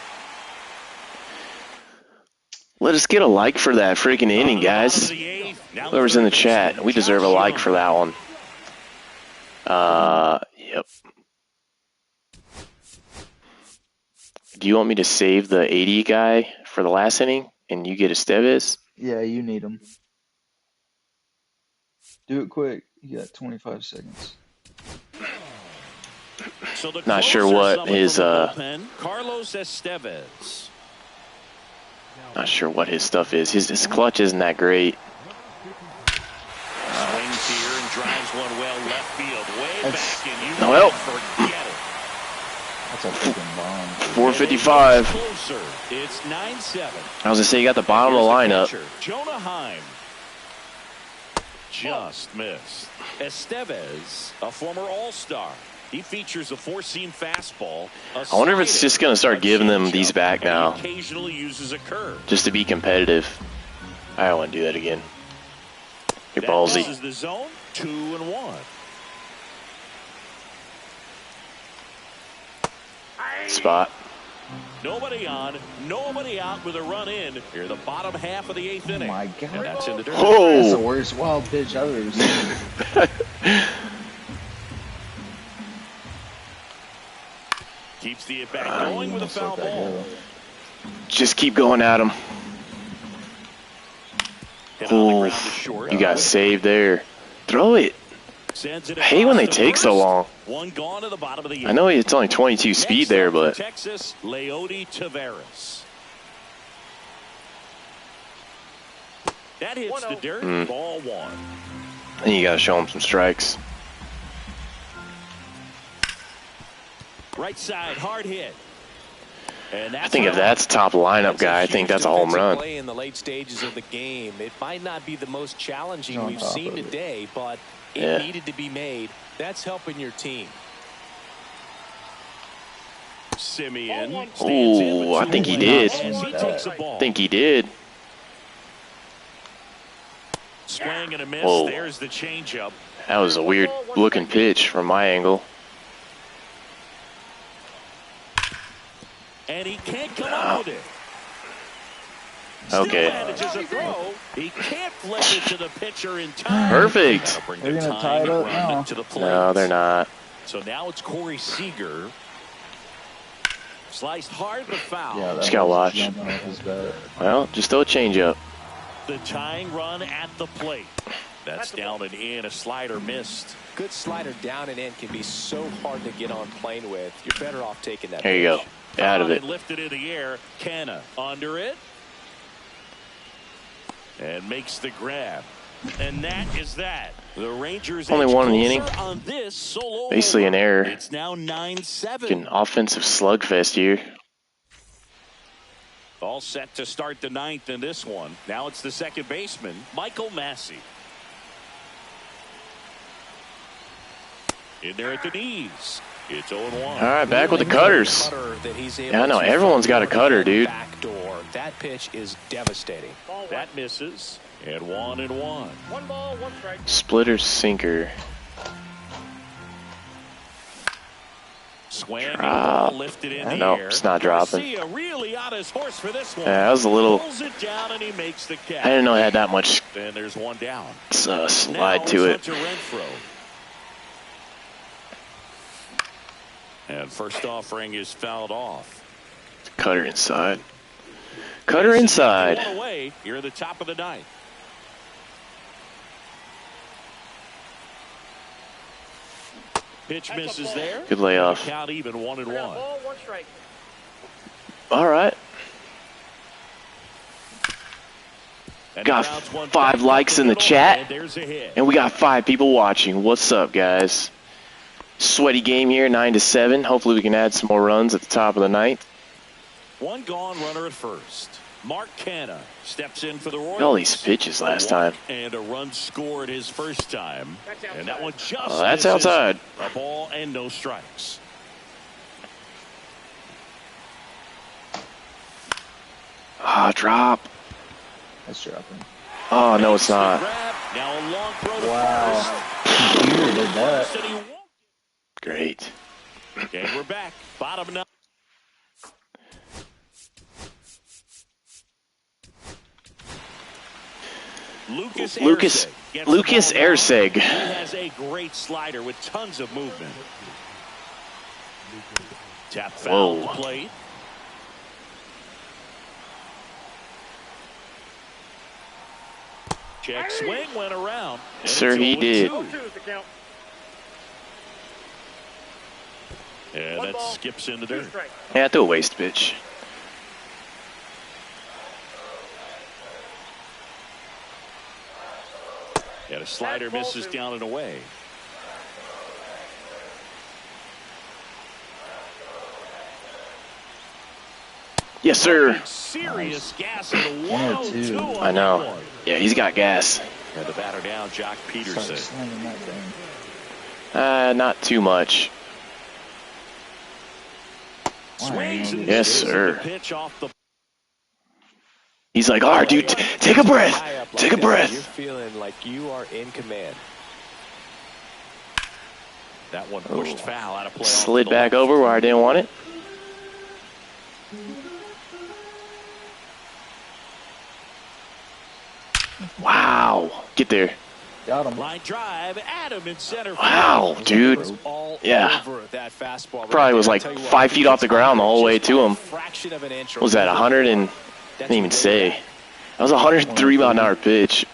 Let us get a like for that freaking inning, guys. Whoever's in the chat, we deserve a like for that one. Yep. Do you want me to save the 80 guy for the last inning and you get Estevez? Yeah, you need him. Do it quick. You got 25 seconds. So not sure what his Carlos Estevez. Not sure what his stuff is. His clutch isn't that great. Swings here and drives one well left field. Way back and you well, forget it. That's a freaking bomb. 455. Closer. It's 9-7. I was gonna say you got the bottom of the lineup. Jonah Heim. Just missed. Estevez, a former All-Star. He features a four-seam fastball. I wonder if it's just going to start giving them these back now. Occasionally uses a curve. Just to be competitive. I don't want to do that again. You're ballsy. This is the zone. 2-1. Spot. Nobody on, nobody out with a run in. Here, the bottom half of the 8th inning. Oh my God. And that's in the dirt. Whoa. That's the worst wild pitch I've ever seen. Keeps the at bat going with a foul ball. Just keep going at him. Oh, you got saved there. Throw it. I hate when they take so long. One gone to the bottom of the I know it's only 22 speed there, but Texas, Leody Tavares. That hits the dirt. Ball one. then you got to show him some strikes. Right side, hard hit. And I think if that's top lineup guy, I think that's a home run. Play in the late stages of the game. It might not be the most challenging we've seen today, but it needed to be made. That's helping your team. Simeon. Oh, I think he did. I think he did. Swing and a miss. Whoa. There's the changeup. That was a weird looking pitch from my angle. And he can't come up with it. Okay. Manages a throw. He can't flip it to the pitcher in time. Perfect. They're going to tie it up now. To the plate. No, they're not. So now it's Corey Seager. Sliced hard but foul. Yeah, Just gotta watch. Well, just throw a changeup. The tying run at the plate. That's down and in. A slider missed. Good slider down and in can be so hard to get on plane with. You're better off taking that. There you go. Out of it. Lifted in the air. Canna under it. And makes the grab. And that is that. The Rangers only one in the inning. On this solo basically an error. It's now 9-7. An offensive slugfest here. All set to start the ninth in this one. Now it's the second baseman, Michael Massey. In there at the knees. It's 0-1. All right, back with the cutters. Yeah, I know. Everyone's got a cutter, dude. Backdoor. That pitch is devastating. That misses. And 1-1. 1 ball, 1 strike. Splitter sinker. Swing Drop. lifted in the Nope, air. it's not dropping. Garcia really on his horse for this one. Yeah, that was a little. Pulls it down and he makes the catch. I didn't know it had that much Then there's one down. slide to it. Hunter Renfroe. And first offering is fouled off. Cutter inside. Cutter inside. One away here at the top of the ninth. Pitch misses there. Good layoff. Count even 1-1. Ball, 1 strike. All right. Got 5 likes in the chat. And we got 5 people watching. What's up, guys? Sweaty game here, 9-7. Hopefully we can add some more runs at the top of the ninth. One gone runner at first. Mark Canna steps in for the Royals. All these pitches last time. And a run scored his first time. And that one just that's outside. A ball and no strikes. Ah, drop. That's dropping. Oh, no, it's not. Now a long throw to Wow. first. Computer did that. And he won't. Great. And we're back. Bottom 9. Lucas Erseg. He has a great slider with tons of movement. Tap foul to plate. Check swing went around. Sir, he did. 0-2 is the count. And 1 that ball, skips in the 2 dirt. strike. Yeah, throw a waste pitch. And a slider misses down and away. Yes, sir. Serious gas in the 102. 102. I know. Yeah, he's got gas. And the batter down, Jock Start Peterson. slamming that thing. Not too much. Swings and Yes, misses sir. the pitch off the. He's like, all right, dude, take a breath. High up like Take a that, breath. You're feeling like you are in command. That one pushed foul out of play. Slid back over where I didn't want it. Wow. Get there. Got him. Line drive, Adam in center. Wow, dude. All Yeah. over that fastball right Probably was there. like I'll tell you what, 5 feet off the ground the whole way to him. Fraction of an inch. What was that, 100 and... I didn't even say. That was a 103 mile an hour pitch.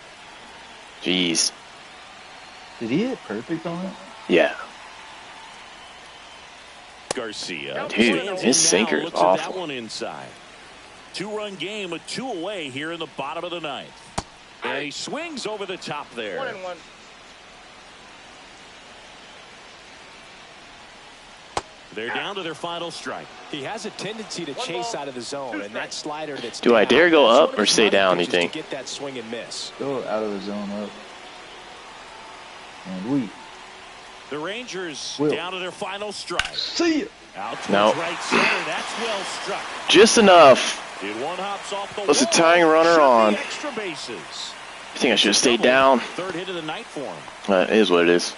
Jeez. Did he hit perfect on it? Yeah. Garcia. Dude, his sinker is Looks at that awful. one inside. 2-run game with 2 away here in the bottom of the ninth. And he swings over the top there. 1-1. They're down to their final strike. He has a tendency to chase out of the zone, and that slider that's Do I down, dare go that's up one of or his stay money down, you pitches to think? Get that swing and miss. Go out of the zone up. And we The Rangers Will. down to their final strike. see it. Out towards No. right center. That's well struck. Just enough. It one hops off the That's a wall. tying runner Should be on. Extra bases. I think I should have stayed down. Third hit of the night for him. It is what it is.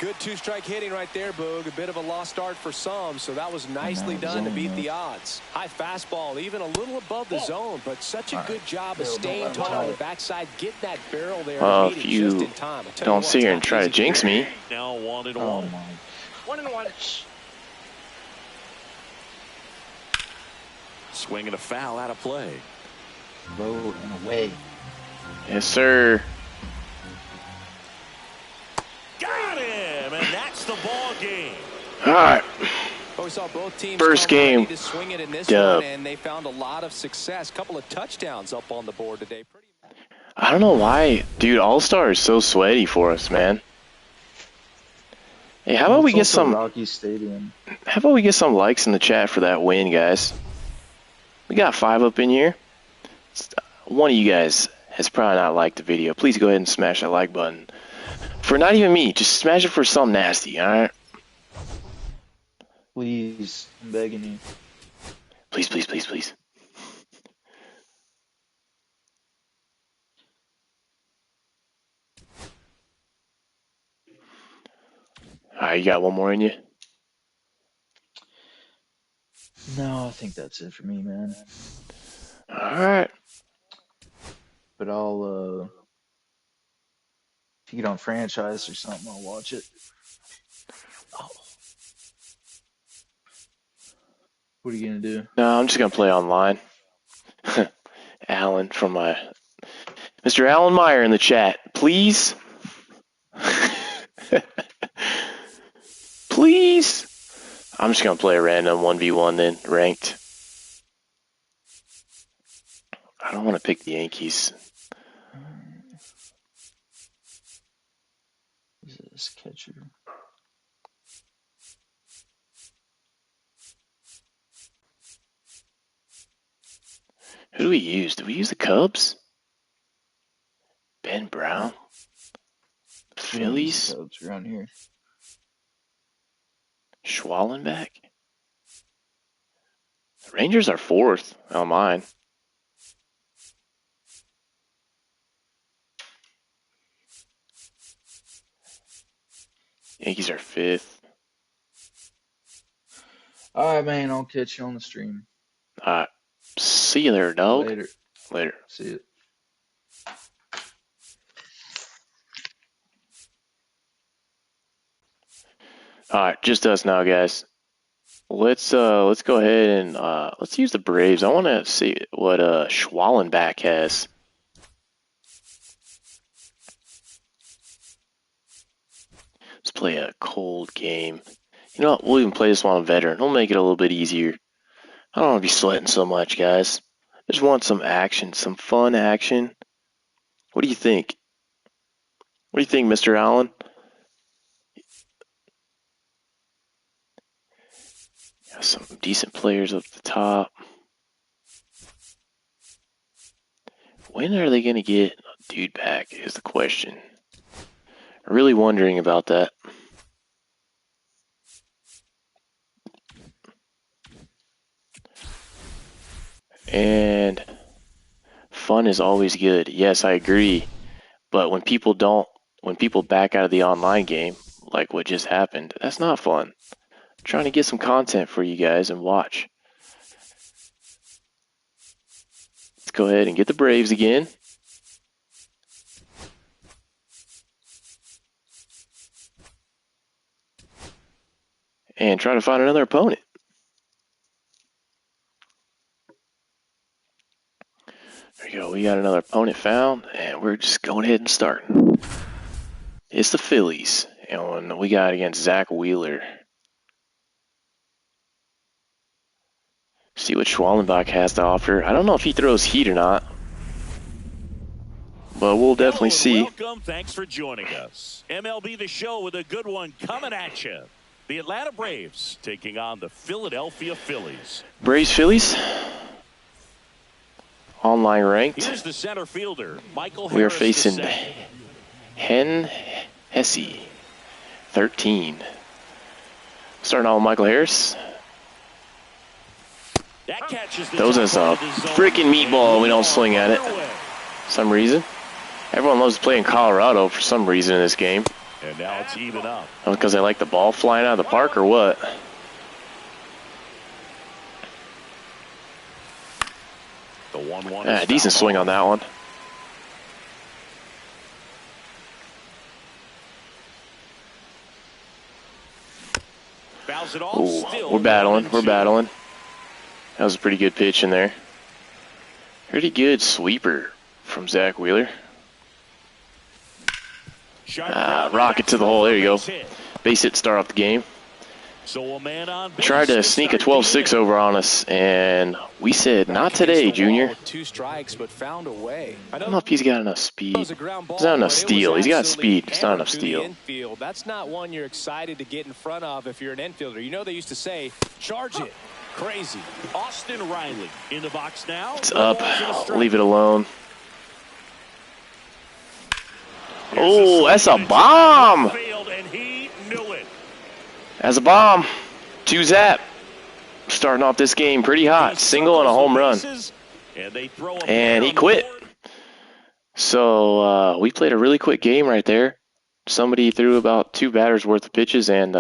Good 2-strike hitting right there, Boog. A bit of a lost start for some, so that was nicely done to beat the odds. High fastball, even a little above the zone, but such a good job of staying tall on the backside, getting that barrel there. Well, to if meet it just you in time. don't sit here and try to jinx me. Now 1-1. Oh my. 1-1. Swing and a foul out of play. Low and away. Yes, sir. All right. But we saw both teams First come game. ready to swing it in this Dub. one, and they found a lot of success. Couple of touchdowns up on the board today. I don't know why, dude. All-Star is so sweaty for us, man. Hey, how about we get some Rocky Stadium? How about we get some likes in the chat for that win, guys? We got 5 up in here. One of you guys has probably not liked the video. Please go ahead and smash that like button. For not even me, just smash it for something nasty, alright? Please, I'm begging you. Please, please, please, please. Alright, you got one more in you? No, I think that's it for me, man. Alright. But I'll, if you get on franchise or something, I'll watch it. Oh. What are you gonna do? No, I'm just gonna play online. Alan from my... Mr. Alan Meyer in the chat, please? Please? I'm just gonna play a random 1v1 then, ranked. I don't want to pick the Yankees. Is this catcher? Who do we use? Did we use the Cubs? Ben Brown? Phillies? Cubs around here. Schwallenbach? The Rangers are 4th on mine. Yankees are 5th. Alright, man, I'll catch you on the stream. Alright. See you there, dog. Later. Later. See you. Alright, just us now, guys. Let's go ahead and let's use the Braves. I want to see what Schwallenbach has. Let's play a cold game. You know what? We'll even play this one on veteran. We'll make it a little bit easier. I don't want to be sweating so much, guys. I just want some action, some fun action. What do you think? What do you think, Mr. Allen? Got some decent players up the top. When are they going to get a dude back is the question. I'm really wondering about that. And fun is always good. Yes, I agree. But when people back out of the online game, like what just happened, that's not fun. I'm trying to get some content for you guys and watch. Let's go ahead and get the Braves again. And try to find another opponent. There we go. We got another opponent found, and we're just going ahead and starting. It's the Phillies, and we got against Zach Wheeler. See what Schwallenbach has to offer. I don't know if he throws heat or not, but we'll definitely see. Welcome. Thanks for joining us. MLB The Show with a good one coming at you. The Atlanta Braves taking on the Philadelphia Phillies. Braves Phillies. Online ranked. Here's the center fielder, Michael Harris. We are facing Hen Hesse, 13. Starting out with Michael Harris. That catches the Those is a freaking meatball. We don't swing at it for some reason. Everyone loves playing Colorado for some reason in this game. And now it's even up. Because they like the ball flying out of the park or what? The 1-1. Decent swing on that one. Fouls it off. Ooh, we're battling. We're battling. That was a pretty good pitch in there. Pretty good sweeper from Zach Wheeler. Rocket to the hole. There you go. Base hit to start off the game. So a man on base. Tried to sneak a 12-6 over on us, and we said, not today, Junior. 2 strikes, but found a way. I don't know if he's got enough speed. He's not enough steal. He's got speed, just not enough steal. That's not one you're excited to get in front of if you're an infielder. You know they used to say, charge it. Crazy. Austin Riley in the box now. It's up. Leave it alone. Oh, that's a bomb. That's a bomb. 2-zap. Starting off this game pretty hot. Single and a home run. And he quit. So we played a really quick game right there. Somebody threw about 2 batters worth of pitches and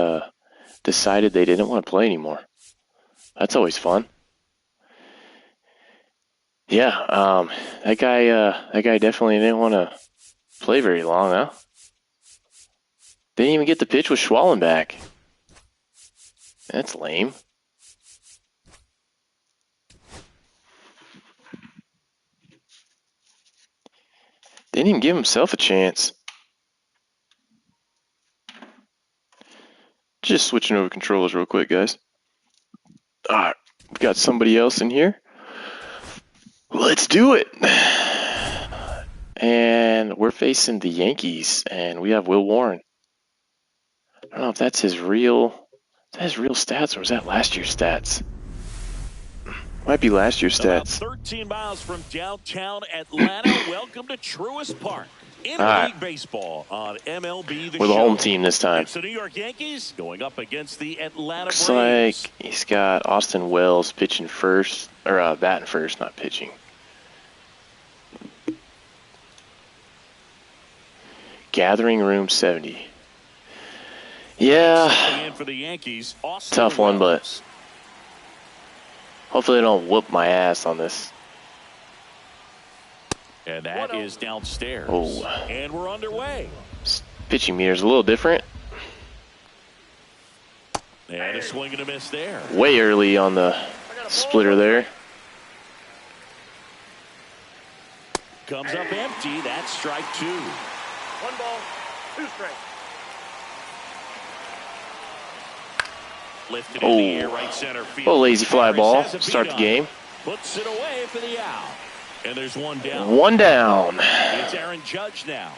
decided they didn't want to play anymore. That's always fun. Yeah, that guy definitely didn't want to play very long, huh? Didn't even get the pitch with Schwallen back. That's lame. Didn't even give himself a chance. Just switching over controllers real quick, guys. Alright, we've got somebody else in here. Let's do it. And we're facing the Yankees, and we have Will Warren. I don't know if that's his real stats, or was that last year's stats? Might be last year's stats. About 13 miles from downtown Atlanta. Welcome to Truist Park. In-league baseball on MLB. We're the home team this time. It's the New York Yankees going up against the Atlanta Looks Braves. like he's got Austin Wells pitching first, or batting first, not pitching. Gathering room 70. Yeah, for the Yankees, tough one, but hopefully they don't whoop my ass on this. And that is downstairs. Oh. And we're underway. Pitching meter's a little different. And a swing and a miss there. Way early on the splitter there. Comes up empty. That's strike 2. 1 ball, 2 strikes. Lifted in the air, right center field. Oh, lazy fly ball. Start the game. Puts it away for the out. And there's 1 down. 1 down. It's Aaron Judge now.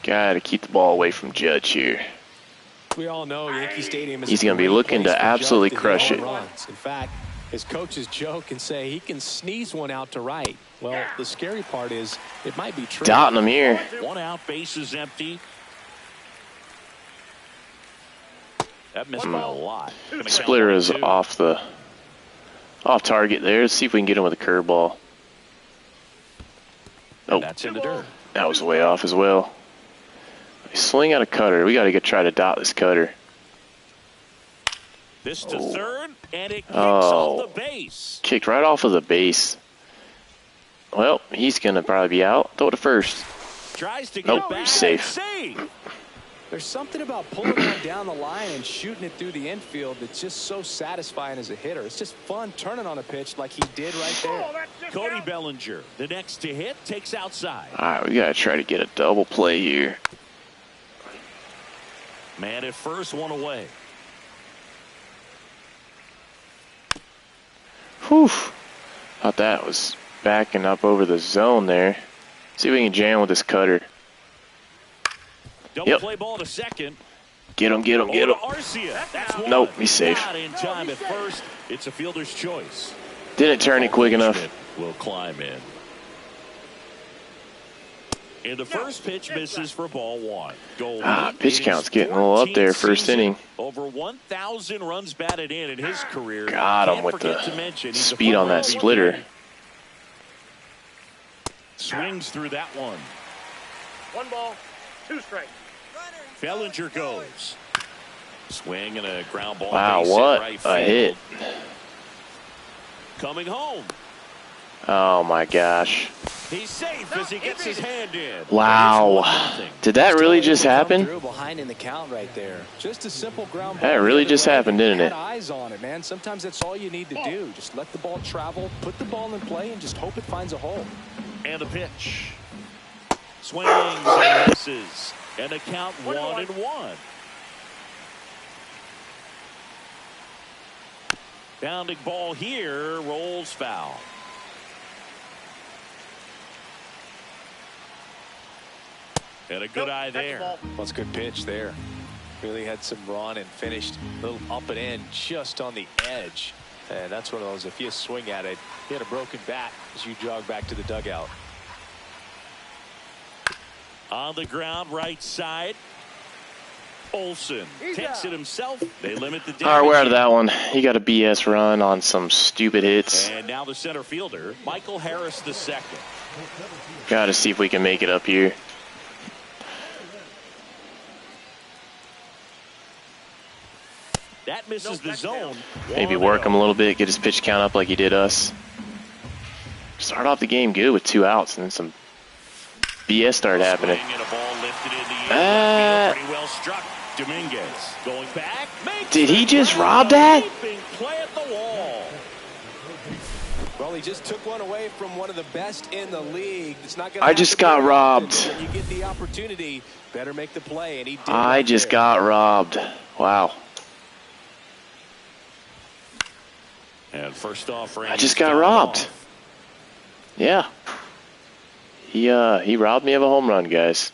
Got to keep the ball away from Judge here. We all know Yankee Stadium is He's going to be looking to absolutely crush it. In fact, his coaches joke and say he can sneeze one out to right. Well, the scary part is it might be true. Dotting him here. 1 out, base is empty. That missed by a lot. Splitter is off target there. Let's see if we can get him with a curveball. Oh, that's in the dirt. That was way off as well. Swing out a cutter. We got to try to dot this cutter. This to third, and it kicks off the base. Kicked right off of the base. Well, he's going to probably be out. Throw it to first. Tries to get back. Safe. There's something about pulling one down the line and shooting it through the infield that's just so satisfying as a hitter. It's just fun turning on a pitch like he did right there. Cody Bellinger, the next to hit, takes outside. All right, we got to try to get a double play here. Man at first, 1 away. Whew. Thought that was backing up over the zone there. See if we can jam with this cutter. Double play ball to second. Get him, get him, get him. Nope, he's safe. Not in time at first. It's a fielder's choice. Didn't turn it quick enough. Will climb in. And the first pitch misses for ball 1. Pitch count's getting a little up there first inning. Over 1,000 runs batted in his career. Got him with the speed on that splitter. Swings through that one. 1 ball, 2 strikes. Bellinger goes. Swing and a ground ball. Wow, what a hit. Coming home. Oh my gosh. He's safe as he gets his hand in. Wow. Did that really just happen? Behind in the count right there. Just a simple ground ball. That really just happened, didn't it? Eyes on it, man. Sometimes that's all you need to do. Just let the ball travel, put the ball in play, and just hope it finds a hole. And a pitch. Swings and misses. And the count 1-1. Bounding ball here, rolls foul. And a good eye there. Well, it's a good pitch there. Really had some run and finished a little up and in just on the edge. And that's one of those, if you swing at it, you had a broken bat as you jog back to the dugout. On the ground, right side. Olsen takes it himself. They limit the damage. All right, we're out of that one. He got a BS run on some stupid hits. And now the center fielder, Michael Harris II. Got to see if we can make it up here. That misses the zone. Maybe work him a little bit, get his pitch count up like he did us. Start off the game good with 2 outs, and then some BS started happening. Pretty well struck. Dominguez going back. Did he just rob that? Play at the wall. Well, he just took one away from one of the best in the league. It's not gonna I just got robbed. When you get the opportunity, better make the play, and he did. I just got robbed. Wow. And first off, I just got robbed. Yeah. He robbed me of a home run, guys.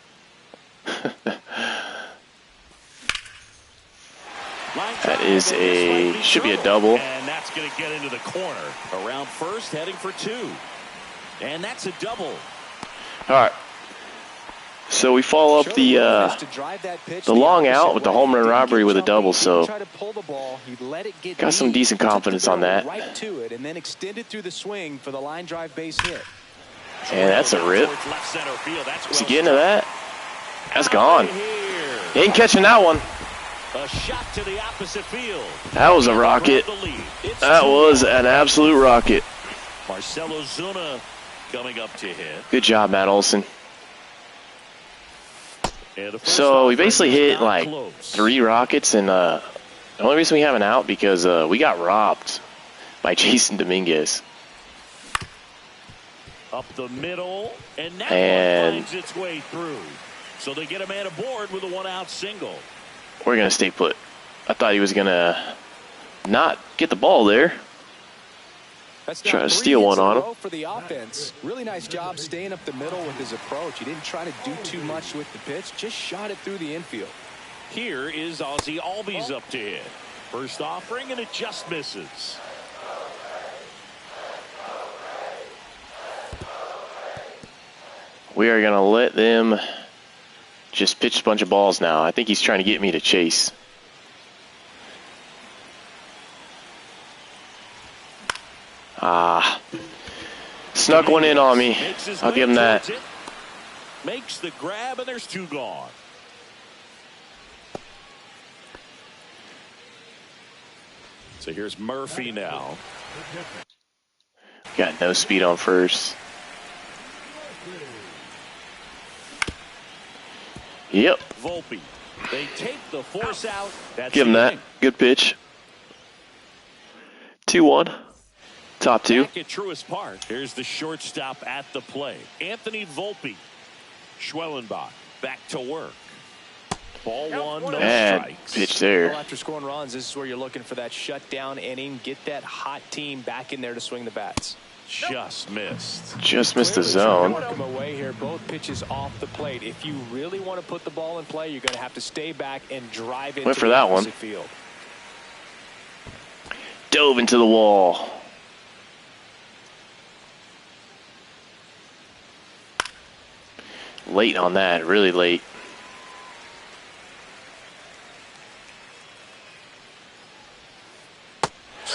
That is should be a double. And that's going to get into the corner. Around first, heading for 2. And that's a double. All right. So we follow up the long out with the home run robbery with a double. So got some decent confidence on that. Right to it, and then extend it through the swing for the line drive base hit. And that's a rip. Is he getting to that? That's gone. He ain't catching that one. A shot to the opposite field. That was a rocket. That was an absolute rocket. Marcelo Zuna coming up to hit. Good job, Matt Olson. So we basically hit like 3 rockets, and the only reason we have an out because we got robbed by Jason Dominguez. Up the middle, and that one finds its way through. So they get a man aboard with a 1-out single. We're going to stay put. I thought he was going to not get the ball there. Try to steal one on him. For the offense. Really nice job staying up the middle with his approach. He didn't try to do too much with the pitch, just shot it through the infield. Here is Ozzie Albies up to hit. First offering, and it just misses. We are going to let them just pitch a bunch of balls now. I think he's trying to get me to chase. Snuck one in on me. I'll give him that. Makes the grab, and there's 2 gone. So here's Murphy now. Got no speed on first. Yep. Volpe. They take the force out. That's give him that. Good pitch. 2-1. Top 2. Back at Truist Park. Here's the shortstop at the plate. Anthony Volpe. Schwellenbach back to work. Ball 1, no strikes. Pitch there. Well, after scoring runs, this is where you're looking for that shutdown inning. Get that hot team back in there to swing the bats. Just missed. Just missed the zone. Work them away here. Both pitches off the plate. If you really want to put the ball in play, you're going to have to stay back and drive it. Went for that one. Field. Dove into the wall. Late on that, really late.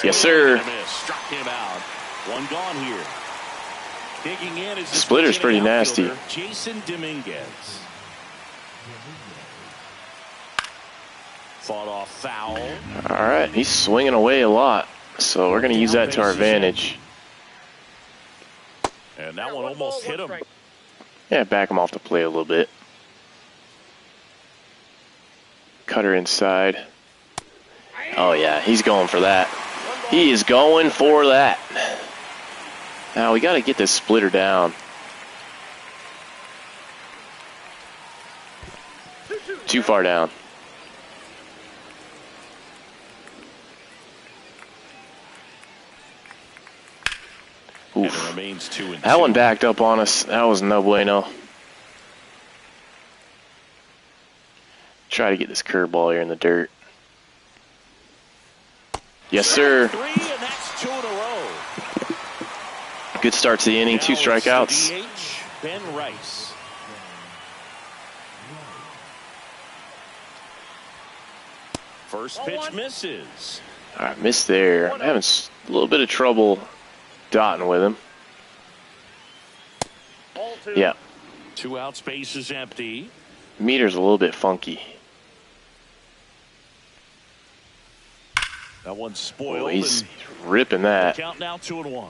Yes, sir. Struck him out. 1 gone here. Digging in is the splitter's pretty nasty. Jason Dominguez. Fought off foul. All right, he's swinging away a lot, so we're going to use that to our advantage. And that one almost hit him. Yeah, back him off the plate a little bit. Cutter inside. Oh, yeah, he's going for that. He is going for that. Now, we got to get this splitter down. Too far down. Oof. And it remains 2-2. That one backed up on us. That was no bueno. Try to get this curveball here in the dirt. Yes, sir. 3, and that's 2 in a row. Good start to the inning. Now 2 strikeouts. it's the DH, Ben Rice. First pitch misses. All right, missed there. I'm having a little bit of trouble dotting with him. Ball 2. Yeah, 2 outs, base is empty. meter's a little bit funky. That one's Oh, spoiled. he's and ripping that. count now 2-1.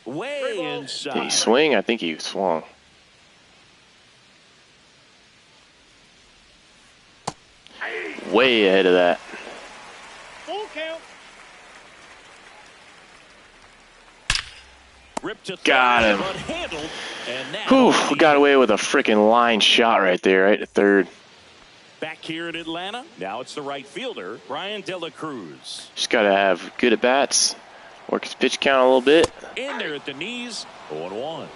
Way inside. Did he swing? I think he swung. Way ahead of that. Full count. Ripped to Got third, him. but handled, and now Whew, we got away with a freaking line shot right there, right to third. back here in Atlanta. Now it's the right fielder, Brian De La Cruz. Just got to have good at bats, work his pitch count a little bit. In there at the knees, 0-1.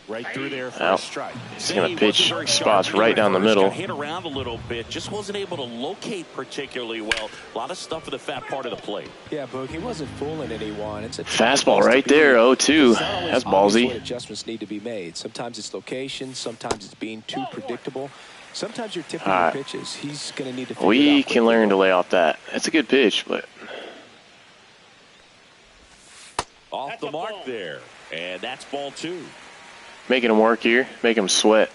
Right through there for a strike. He's going to pitch spots right down the middle. Hit around a little bit, just wasn't able to locate particularly well. A lot of stuff for the fat part of the plate. Yeah, Boog, he wasn't fooling anyone. It's a Fastball right there, 0-2. That's ballsy. Adjustments need to be made. Sometimes it's location, sometimes it's being too predictable. Sometimes you're tipping All right. your pitches. He's going to need to figure it We out can learn to lay off that. That's a good pitch, but Off That's the a mark ball. there. And that's ball 2. making him work here, make him sweat.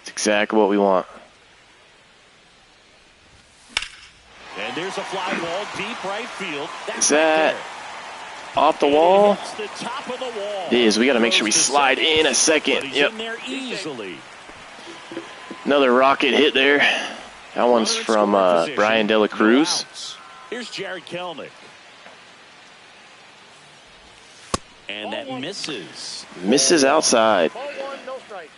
It's exactly what we want. And there's a fly ball deep right field. That's Is that right off the there. wall? And it hits the top of the wall. It is. We got to make sure we Goes to slide second, in a but second. he's Yep. in there easily. Another rocket hit there. That one's Runner in from scoring position. Brian De La No Cruz. outs. Here's Jared Kelnick. And that misses. Misses outside. Ball 1, no strike.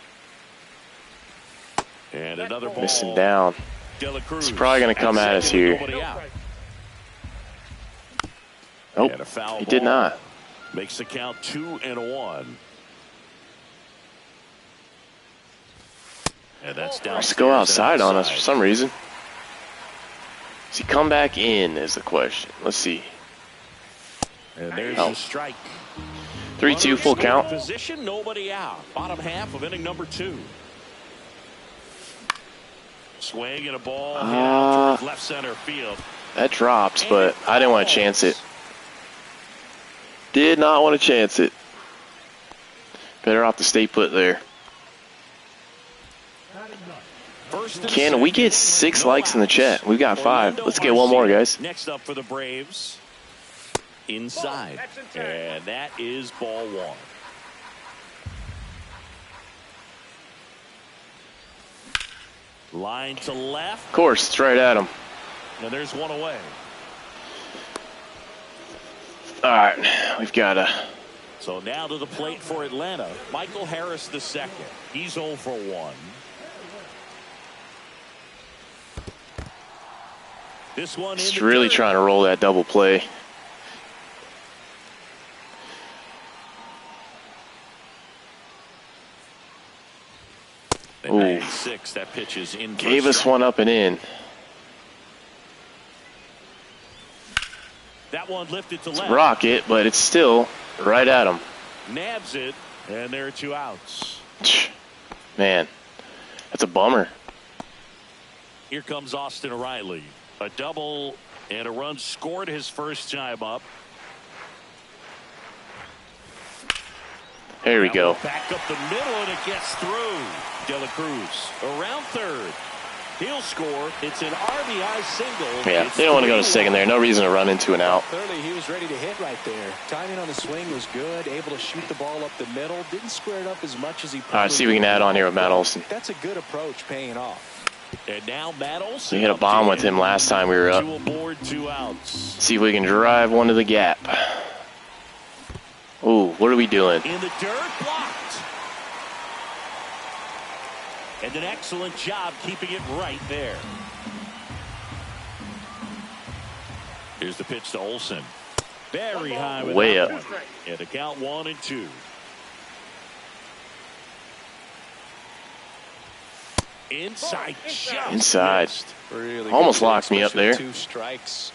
And another ball. Missing down. De La Cruz. He's probably going to come at us second with here. nobody No out. strike. Nope, And a foul he did ball. not. Makes the count 2-1. And that's down. Let's go outside on us for some reason. Does he come back in is the question. Let's see. And there's Oh. a strike. 3-2 full Runner in count. Position, nobody out. Bottom half of inning number 2. Swing and a ball hit out towards left center field. That drops, but I didn't want to chance it. Did not want to chance it. Better off to stay put there. First and Can we get second, 6 no likes in the outs. chat? We've got 5. Orlando Let's get one more, Marcia guys. Next up for the Braves. Inside. That's in time. And that is ball 1. Line to left. Of course, it's right at him. And there's one away. All right, we've got a. So now to the plate for Atlanta. Michael Harris the second. He's 0 for 1. This one Just in the really dirt. trying to roll that double play. At Ooh. 96, that pitch is in. for a Gave us strike. one up and in. That one lifted to It's left. rocket, but it's still right at him. Nabs it, and there are 2 outs. Man, that's a bummer. Here comes Austin Riley. A double and a run scored his first time up. There we That go. one back up the middle, and it gets through. De La Cruz around third. He'll score. It's an RBI single. Yeah, It's they don't want to go to 3-1. second there. No reason to run into an out. Clearly, he was ready to hit right there. Timing on the swing was good. Able to shoot the ball up the middle. Didn't square it up as much as he. All right, see if we can add on here with Matt Olson. That's a good approach, paying off. And now Matt Olson. We hit a up bomb to with him last time we were up. 2 aboard, 2 outs. See if we can drive one to the gap. Ooh, what are we doing? In the dirt, blocked. And an excellent job keeping it right there. Here's the pitch to Olsen. Very high with way that up. one. And the count 1-2. Inside. Inside. Really almost locked me up there. 2 strikes.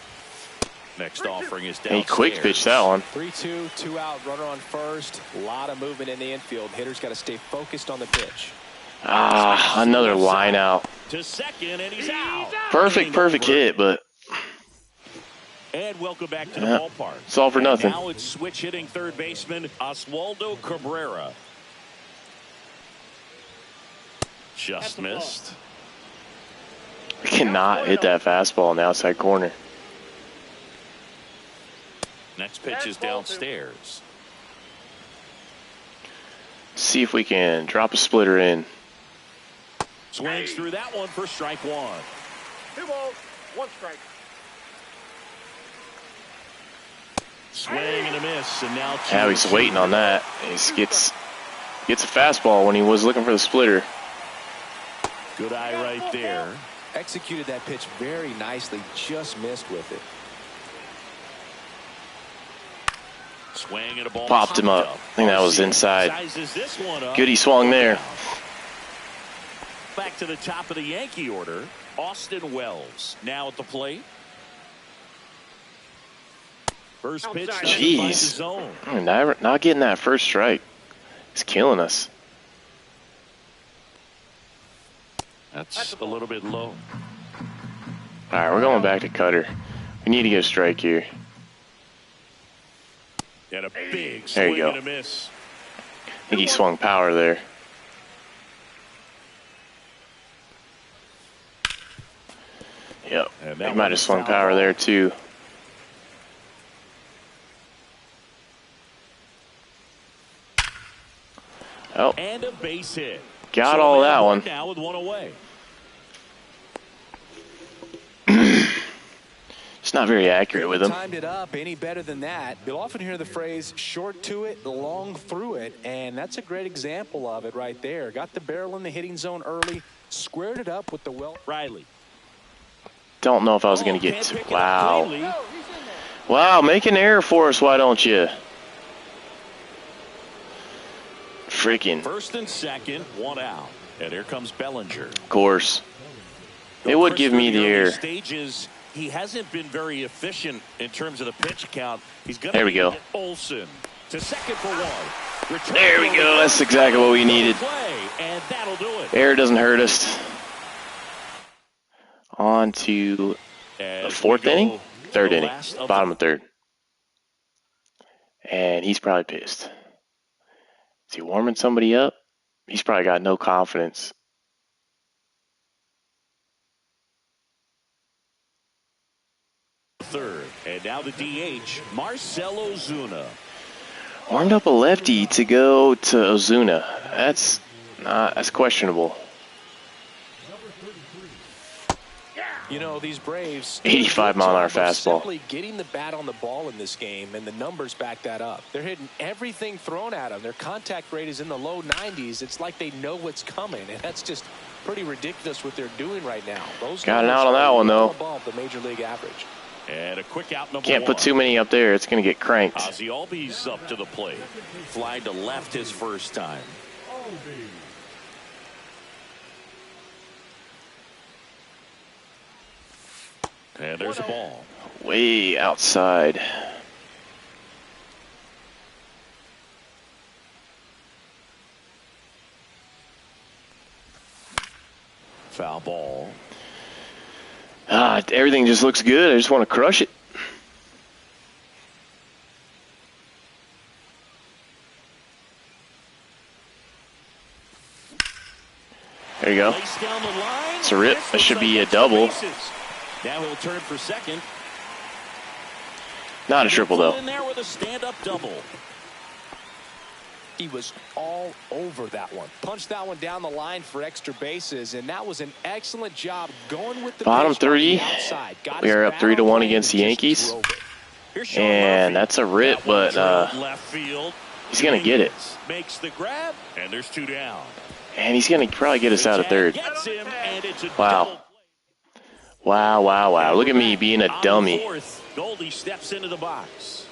Next offering is down. He quick pitched that one. 3-2, 2 out, runner on first. A lot of movement in the infield. Hitter's got to stay focused on the pitch. Ah, another line out. To second, and he's out. Perfect hit, but and welcome back to the ballpark. It's all for nothing. Now it's switch hitting third baseman Oswaldo Cabrera. Just missed. we cannot hit that fastball in the outside corner. Next pitch is downstairs. See if we can drop a splitter in. Swings through that one for strike 1. 2 balls, 1 strike. Swing and a miss, and now Yeah, he's waiting on that. He gets a fastball when he was looking for the splitter. Good eye right there. Executed that pitch very nicely, just missed with it. Swing and a ball Popped him up. I think that was inside. Sizes this one up. Good, he swung there. Back to the top of the Yankee order. Austin Wells now at the plate. First pitch. Jeez. Not getting that first strike. It's killing us. That's a little bit low. All right, we're going back to cutter. We need to get a strike here. And a big There swing you go. and a miss. I think he swung power there. Yep, And he that might one have swung fouled power off. there too. Oh, And a base hit. got So all they that have one. Now with 1 away. It's not very accurate with him. Timed it up any better than that. You'll often hear the phrase short to it, long through it, and that's a great example of it right there. Got the barrel in the hitting zone early, squared it up with the Riley. Don't know if I was going to get Can't to. pick it up Wow. cleanly. Wow, make an error for us, why don't you? Freaking. First and second, 1 out. And here comes Bellinger. Of course. It would give me the early error. stages, he hasn't been very efficient in terms of the pitch count. He's going There we go. Olsen to second for 1. Return There we go. That's exactly what we needed. Play, and that'll do it. Error doesn't hurt us. On to the 4th inning? 3rd inning. Bottom of 3rd. And he's probably pissed. Is he warming somebody up? He's probably got no confidence. Third, and now the DH, Marcell Ozuna. Warmed up a lefty to go to Ozuna. That's questionable. You know, these Braves, 85 mile an hour fastball. Simply getting the bat on the ball in this game, and the numbers back that up. They're hitting everything thrown at them. Their contact rate is in the low 90s. It's like they know what's coming, and that's just pretty ridiculous what they're doing right now. Those Got an numbers out on that are one, though. above the major league average. And a quick out number Can't put 1. too many up there. It's going to get cranked. Ozzy Albies up to the plate. Fly to left his first time. And there's a ball. Way outside. Foul ball. Everything just looks good. I just want to crush it. There you go. Placed down the line. It's a rip. That should be a double. Now he'll turn for second. Not a triple, though. In there with a stand-up double. He was all over that one. Punched that one down the line for extra bases, and that was an excellent job going with the Bottom pitch on 3. the outside. Got We his are up bat 3-1 on plane against the and just Yankees. drove it. And that's a rip, but he's going to get it. Makes the grab, and there's 2 down. And he's going to probably get us out of third. Wow. Wow, wow, wow. Look at me being a dummy. Goldie steps into the box.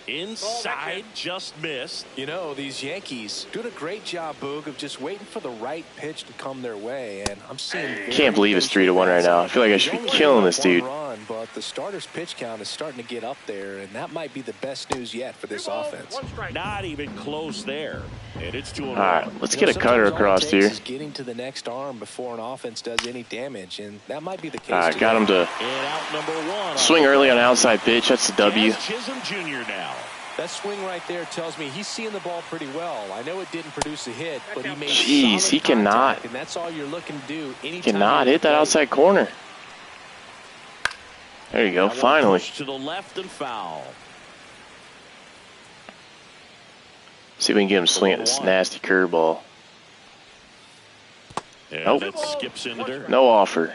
Inside, just missed. You know, these Yankees doing a great job, Boog, of just waiting for the right pitch to come their way. And I'm seeing. Can't believe it's 3-1 right now. I feel like I should be killing this dude. But the starter's pitch count is starting to get up there, and that might be the best news yet for this offense. Not even close there. And it's 2-1. All right, let's get a cutter across here. Getting to the next arm before an offense does any damage, and that might be the case. All right, got him to swing early on an outside pitch. That's the W. Chisholm Jr. now. That swing right there tells me he's seeing the ball pretty well. I know it didn't produce a hit, but he made Jeez, he cannot. And that's all you're looking to do. He cannot hit that outside corner. There you go, finally. To the left and foul. See if we can get him swinging this nasty curveball. Nope. It skips into dirt. No offer.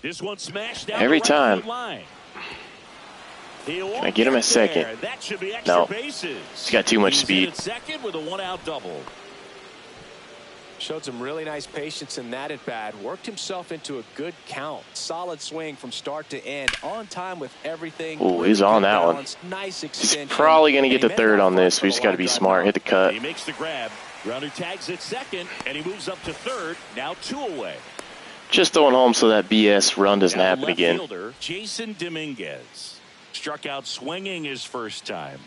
This one smashed down every the time. Line. Can I get him at second? No. He's got too much speed. Second with a 1-out double. Showed some really nice patience in that at bat. Worked himself into a good count. Solid swing from start to end. On time with everything. Oh, he's on that one. Nice extension. He's probably going to get the third on this. We just got to be smart. Hit the cut. He makes the grab. Grounder tags at second, and he moves up to third. Now 2 away. Just throwing home so that BS run doesn't happen again. Fielder, Jason Dominguez struck out swinging his first time.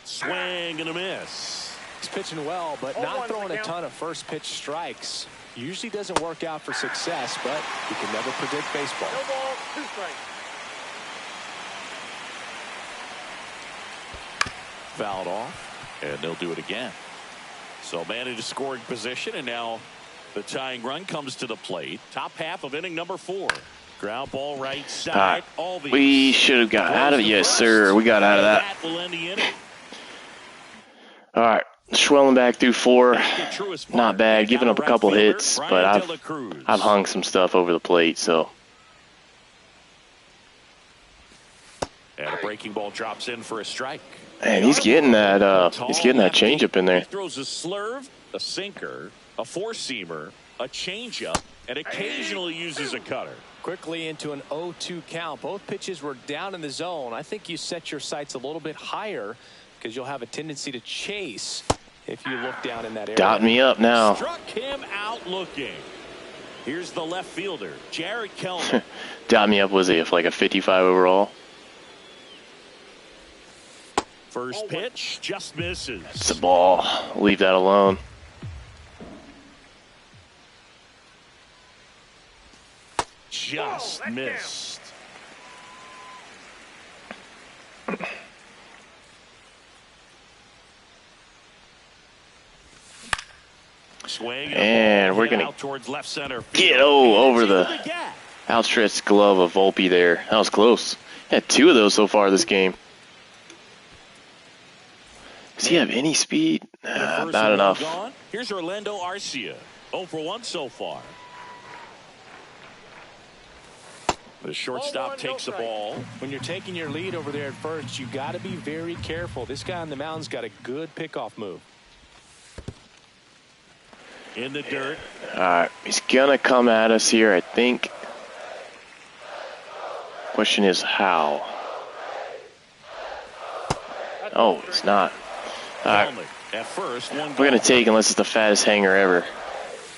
Swing and a miss. He's pitching well, but not throwing a ton of first pitch strikes. Usually doesn't work out for success, but you can never predict baseball. No ball, 2 strikes. Fouled off, and they'll do it again. So man in a scoring position, and now the tying run comes to the plate. Top half of inning number 4. Ground ball right side. We should have got out of it. Yes, sir. We got out of that. All right. Swelling back through 4. Not bad. Giving up a couple hits, but I've hung some stuff over the plate, so. And a breaking ball drops in for a strike. And he's getting that changeup in there. He throws a slurve, a sinker, a four-seamer, a changeup, and occasionally uses a cutter. Quickly into an 0-2 count. Both pitches were down in the zone. I think you set your sights a little bit higher because you'll have a tendency to chase if you look down in that area. Dot me up now. Struck him out looking. Here's the left fielder, Jared Kellner. Dot me up was like a 55 overall. First pitch just misses. It's a ball. Leave that alone. Just missed. Swing and we're gonna towards left center get over the outstretched glove of Volpe there. That was close. Had 2 of those so far this game. Does he have any speed? Not enough. Here's Orlando Arcia. 0 for 1 so far. The shortstop takes the ball. When you're taking your lead over there at first, you got to be very careful. This guy on the mound's got a good pickoff move. In the dirt. All right, he's gonna come at us here, I think. Question is how. Oh, it's not. All right. At first, we're gonna take unless it's the fattest hanger ever.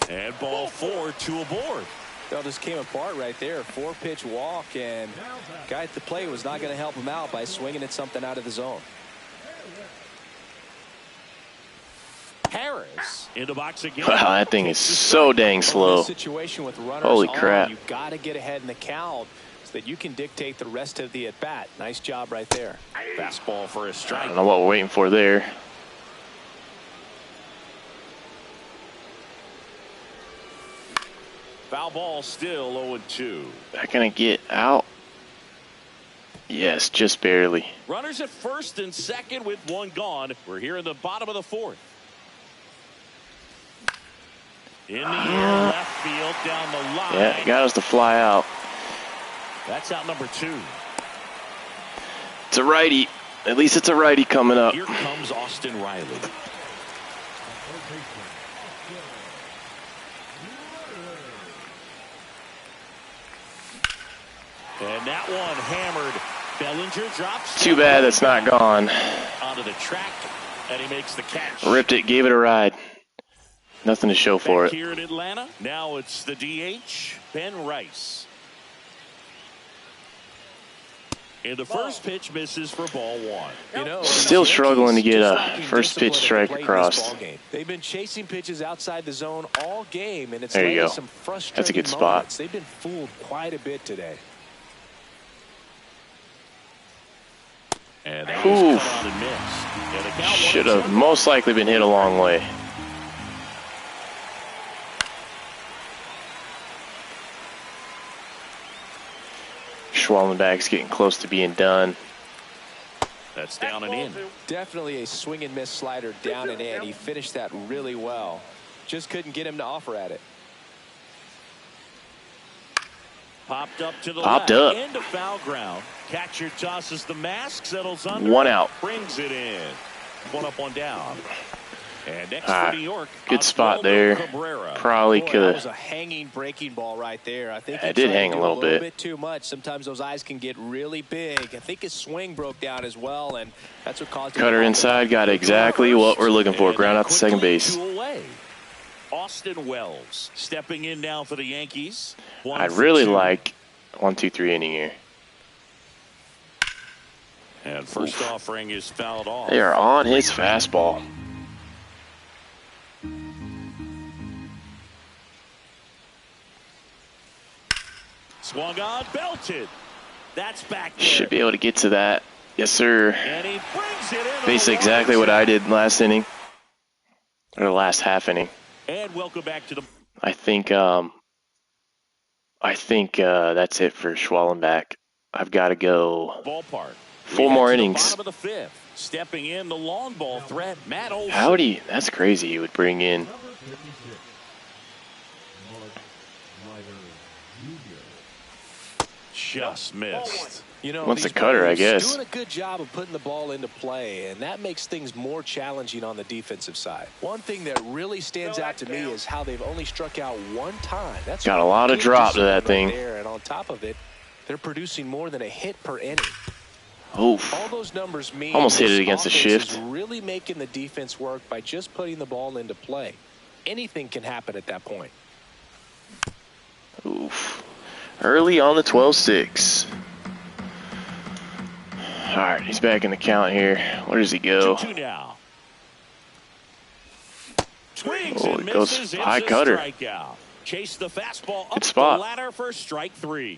And ball 4, 2 aboard. Well, just came apart right there. 4-pitch walk, and guy at the plate was not going to help him out by swinging at something out of the zone. Harris in the box again. Wow, that thing is so dang slow. Situation with runners Holy crap. You've got to get ahead in the count so that you can dictate the rest of the at-bat. Nice job right there. Fastball for a strike. I don't know what we're waiting for there. Foul ball still 0-2. That gonna get out? Yes, just barely. Runners at first and second with 1 gone. We're here in the bottom of the 4th. In the air, left field, down the line. Yeah, got us to fly out. That's out number 2. It's a righty. At least it's a righty coming up. Here comes Austin Riley. And that one hammered. Bellinger drops. Too bad that's not gone. Onto the track, and he makes the catch. Ripped it, gave it a ride. Nothing to show for it. Here in Atlanta, now it's the DH, Ben Rice. And the first pitch misses for ball 1. You know, still struggling to get a first pitch strike across. They've been chasing pitches outside the zone all game, and it's there you go. some frustrating That's a good moments. spot. They've been fooled quite a bit today. And that was cut on and missed. Should have most likely been hit a long way. Schwallenbach's getting close to being done. That's down and in. Definitely a swing and miss slider down and in. He finished that really well. Just couldn't get him to offer at it. Popped up to the Popped left. up. Into foul ground. Catcher tosses the mask, settles under. 1 out. Brings it in. 1 up, 1 down. And next for New York. Good spot there. Cabrera. Probably could That was have. a hanging breaking ball right there. I think it did hang a little bit. Too much. Sometimes those eyes can get really big. I think his swing broke down as well, and that's what caused him. Cutter inside, got exactly what we're looking for. Ground out to second base. Austin Wells stepping in now for the Yankees. I really like 1, 2, 3 inning here. And first offering is fouled off. They are on his fastball. Swung on, belted. That's back there. Should be able to get to that. Yes, sir. And he brings it in. Basically exactly what I did last inning. Or the last half inning. And welcome back to the... I think that's it for Schwallenbach. I've got to go ballpark. 4 more innings. Bottom of the 5th. Stepping in the long ball threat, Matt Olson. Howdy, that's crazy. You would bring in. Just missed. You know, What's the cutter, I guess? Doing a good job of putting the ball into play, and that makes things more challenging on the defensive side. One thing that really stands out to me is how they've only struck out 1 time. That's got a lot of drop to that thing. There, and on top of it, they're producing more than a hit per inning. Oof. All those numbers mean almost hit it against the shift. Is really making the defense work by just putting the ball into play. Anything can happen at that point. Oof. Early on the 12-6. All right, he's back in the count here. Where does he go? 2-2 now. Swings Oh, and it goes misses. high It's a cutter. strikeout. Chase the fastball up Good spot. the ladder for strike 3.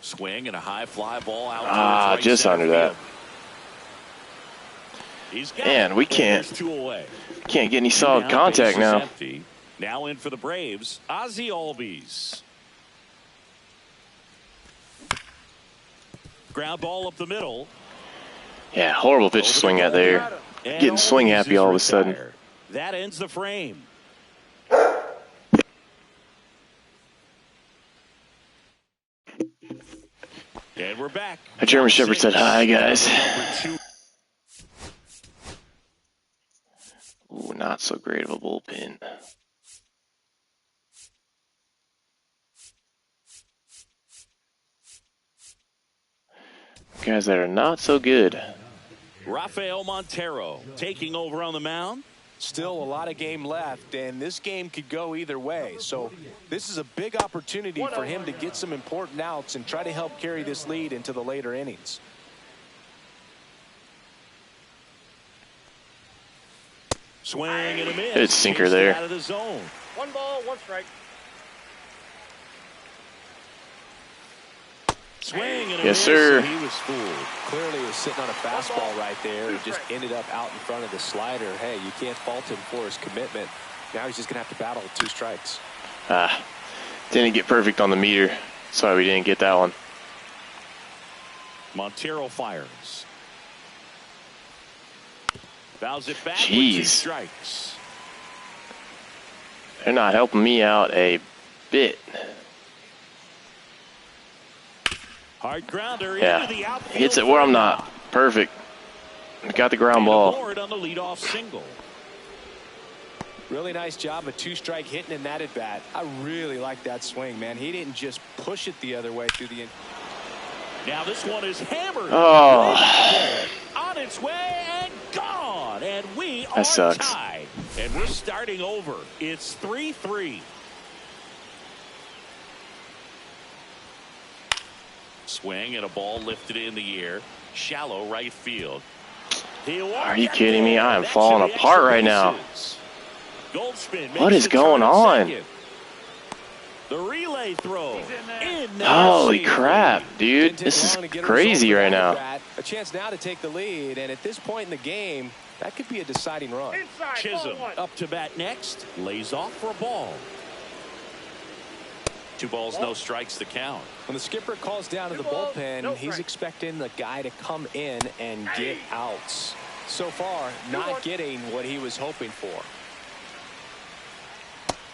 Swing and a high fly ball out. Right just under that. He's got Man, we can't get any solid contact now. Empty. Now in for the Braves, Ozzie Albies. Ground ball up the middle. Yeah, horrible pitch to swing at there. Getting swing happy all of a sudden. That ends the frame. And we're back. A German Shepherd said, "Hi, guys." Ooh, not so great of a bullpen. Guys that are not so good. Rafael Montero taking over on the mound. Still a lot of game left, and this game could go either way. So this is a big opportunity for him to get some important outs and try to help carry this lead into the later innings. Swing and a miss. Good sinker there. Out of the zone. 1 ball, 1 strike. Swing and a Yes, miss, sir. and he was fooled. Clearly was sitting on a fastball right there. He just ended up out in front of the slider. Hey, you can't fault him for his commitment. Now he's just going to have to battle with 2 strikes. Didn't get perfect on the meter. Sorry we didn't get that one. Montero fires. Fouls it back with 2 strikes. They're not helping me out a bit. Hard grounder Yeah, into the outfield. hits it where I'm not. Perfect. Got the ground ball. On the leadoff single. Really nice job of 2-strike hitting in that at bat. I really like that swing, man. He didn't just push it the other way through the. Now this one is hammered. Oh, on its way and gone, and we that are sucks. tied. And we're starting over. It's 3-3. Swing and a ball lifted in the air. Shallow right field. Are you kidding me? I am falling apart right now. What is going on? The relay throw. Holy crap, dude. This is crazy right now. A chance now to take the lead, and at this point in the game, that could be a deciding run. Chisholm up to bat next. Lays off for a ball. 2 balls, no strikes to count. When the skipper calls down to the bullpen, he's expecting the guy to come in and get outs. So far, not getting what he was hoping for.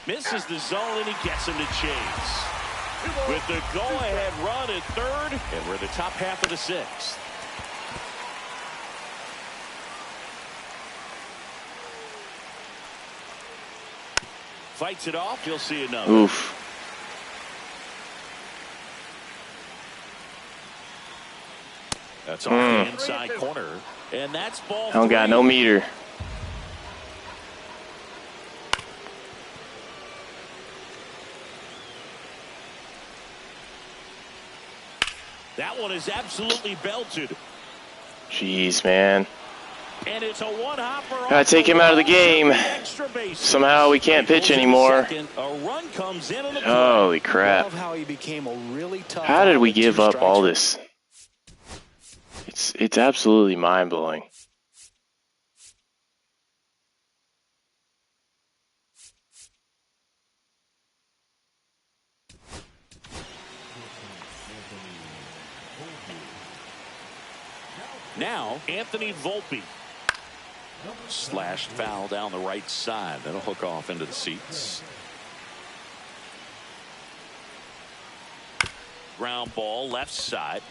Misses the zone, and he gets him to chase. With the go-ahead run at third, and we're the top half of the 6th. Fights it off. You'll see another. Oof. That's off the inside corner, and that's ball 3. I don't got no meter. That one is absolutely belted. Jeez, man. And it's a one-hopper. Gotta take him out of the game. Somehow we can't pitch anymore. Holy crap. How did we give up all this? It's absolutely mind-blowing. Now, Anthony Volpe. Slashed foul down the right side. That'll hook off into the seats. Ground ball left side.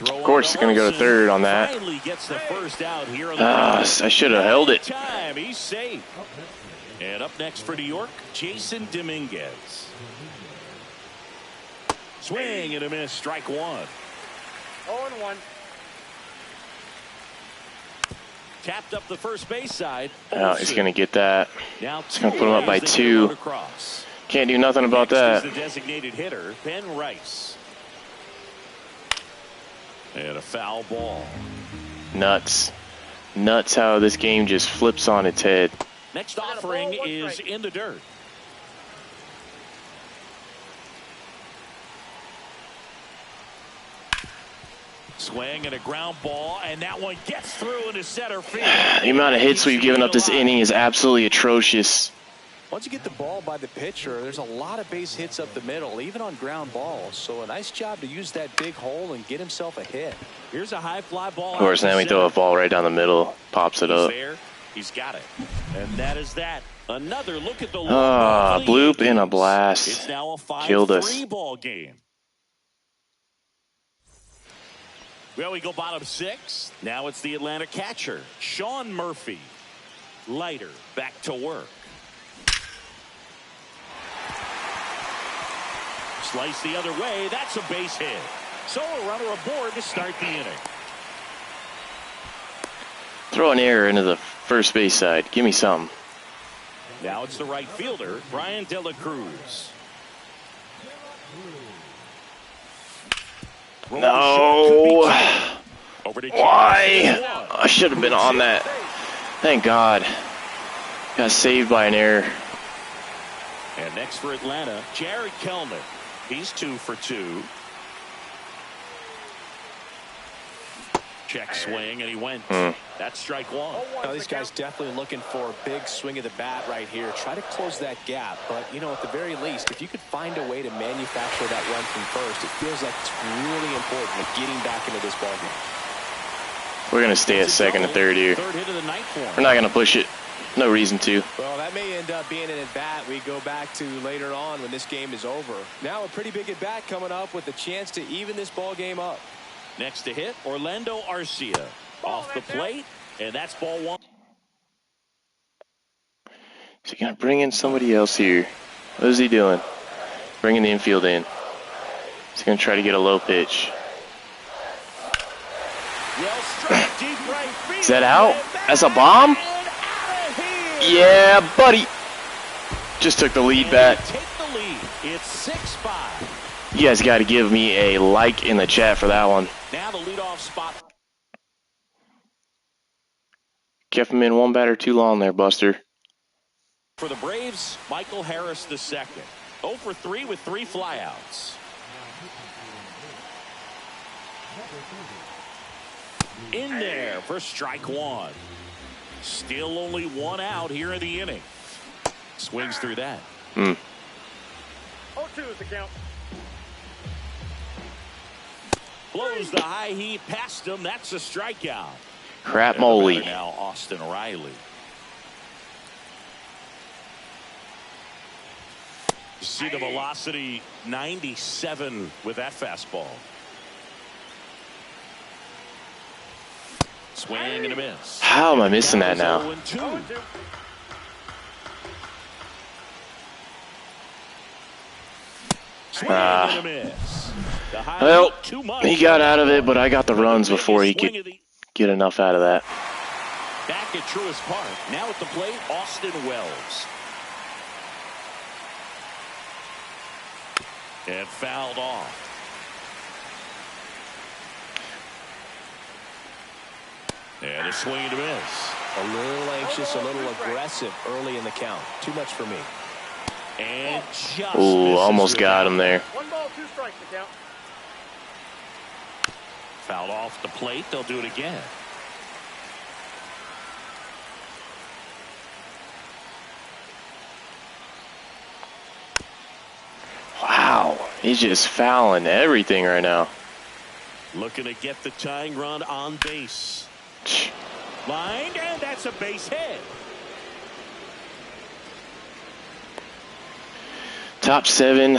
Of course, it's going to go to third on that. I should have held it. He's safe. And up next for New York, Jason Dominguez. Swing and a miss. Strike 1. 0-1. Tapped up the first base side. Oh, he's going to get that. Now It's going to put him up by 2. Can't do nothing about that. The designated hitter, Ben Rice. And a foul ball. Nuts. Nuts how this game just flips on its head. Next offering is in the dirt. Swing and a ground ball, and that one gets through into center field. The amount of hits we've given up this inning is absolutely atrocious. Once you get the ball by the pitcher, there's a lot of base hits up the middle, even on ground balls. So a nice job to use that big hole and get himself a hit. Here's a high fly ball. Of course, then we throw a ball right down the middle, pops it up. He's got it. And that is that. Another look at the bloop and a blast. It's now a 5-3 ball game. Well, we go bottom 6. Now it's the Atlanta catcher, Sean Murphy. Leiter back to work. Slice the other way. That's a base hit. So a runner aboard to start the inning. Throw an error into the first base side. Give me something. Now it's the right fielder, Brian De La Cruz. No. Why? I should have been on that. Thank God. Got saved by an error. And next for Atlanta, Jared Kellner. He's 2 for 2. Check swing, and he went. That's strike 1. Now, this guy's definitely looking for a big swing of the bat right here. Try to close that gap. But, you know, at the very least, if you could find a way to manufacture that run from first, it feels like it's really important to getting back into this ballgame. We're going to stay at second and third here. We're not going to push it. No reason to. Well, that may end up being an at-bat we go back to later on when this game is over. Now a pretty big at-bat coming up with a chance to even this ball game up. Next to hit, Orlando Arcia. Off the plate, and that's ball one. Is he going to bring in somebody else here? What is he doing? Bringing the infield in. He's going to try to get a low pitch. Is that out? That's a bomb? Yeah, buddy. Just took the lead back. It's 6-5. You guys got to give me a like in the chat for that one. Now the leadoff spot. Kept him in one batter too long there, Buster. For the Braves, Michael Harris the second. 0 for 3 with 3 flyouts. In there for strike one. Still only 1 out here in the inning. Swings through that. 0-2 is the count. Blows the high heat past him. That's a strikeout. Crap moly. Now Austin Riley. See the velocity 97 with that fastball. Swing and a miss. How am I missing that now? 0-2. Swing and a miss. Well, he got out of it, but I got the runs before he could get enough out of that. Back at Truist Park. Now at the plate, Austin Wells. And fouled off. And a swing and a miss. A little anxious, a little aggressive early in the count. Too much for me. And just Ooh, almost got him there. 1 ball, 2 strikes the count. Fouled off the plate. They'll do it again. Wow, he's just fouling everything right now. Looking to get the tying run on base. Lined, and that's a base hit. Top 7.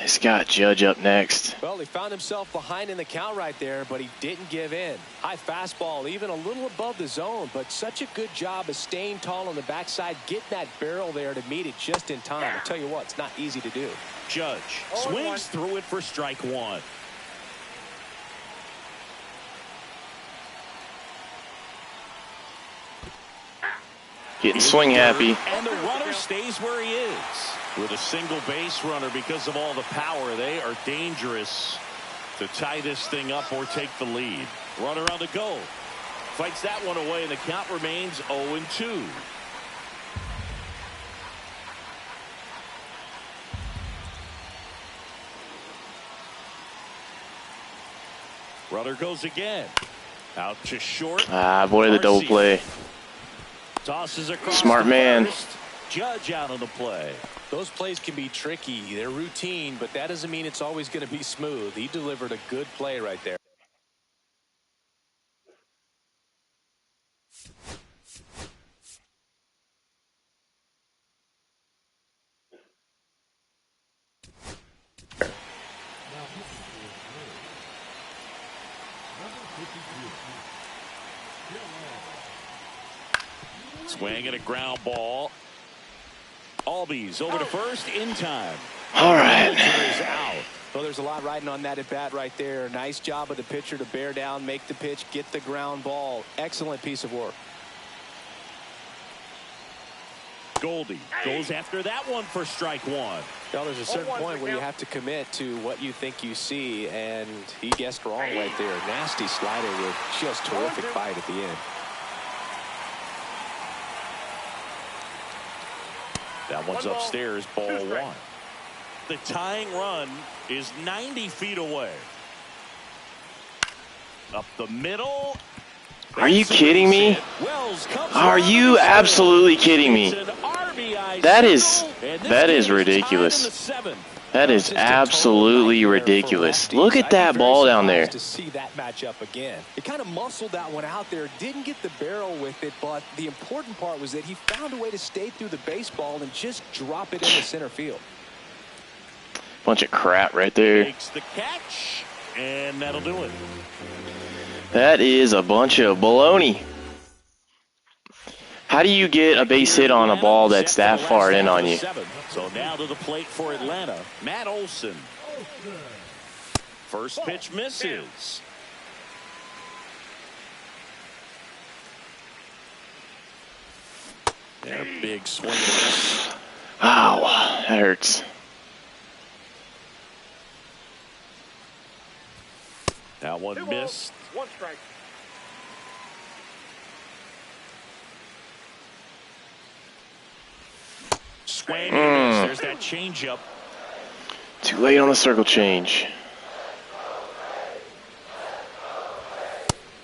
He's got Judge up next. Well, he found himself behind in the count right there, but he didn't give in. High fastball, even a little above the zone, but such a good job of staying tall on the backside, getting that barrel there to meet it just in time. I'll tell you what, it's not easy to do. Judge swings through it for strike one. Getting swing happy. And the runner stays where he is. With a single base runner, because of all the power, they are dangerous to tie this thing up or take the lead. Runner on the go. Fights that one away, and the count remains 0-2. Runner goes again. Out to short. Ah, boy, the double play. Tosses across. Smart man. Judge out on the play. Those plays can be tricky. They're routine, but that doesn't mean it's always going to be smooth. He delivered a good play right there. Swing and a ground ball. Albies over to first in time. All right. Out. Well, there's a lot riding on that at bat right there. Nice job of the pitcher to bear down, make the pitch, get the ground ball. Excellent piece of work. Goldie goes after that one for strike one. Well, there's a certain point where you have to commit to what you think you see, and he guessed wrong right there. Nasty slider with just terrific bite at the end. That one's upstairs, ball one. The tying run is 90 feet away. Up the middle. Are you kidding me? Are you absolutely kidding me? That is ridiculous. That is absolutely ridiculous. Look at that ball down there. To see that matchup again. It kind of muscled that one out there. Didn't get the barrel with it, but the important part was that he found a way to stay through the baseball and just drop it into center field. Bunch of crap right there. Makes the catch, and that'll do it. That is a bunch of baloney. How do you get a base hit on a ball that's that far in on you? So now to the plate for Atlanta, Matt Olson. First pitch misses. And a big swing. Ow, that hurts. That one missed. 1 strike. Swing and miss. There's that changeup. Too late on the circle change.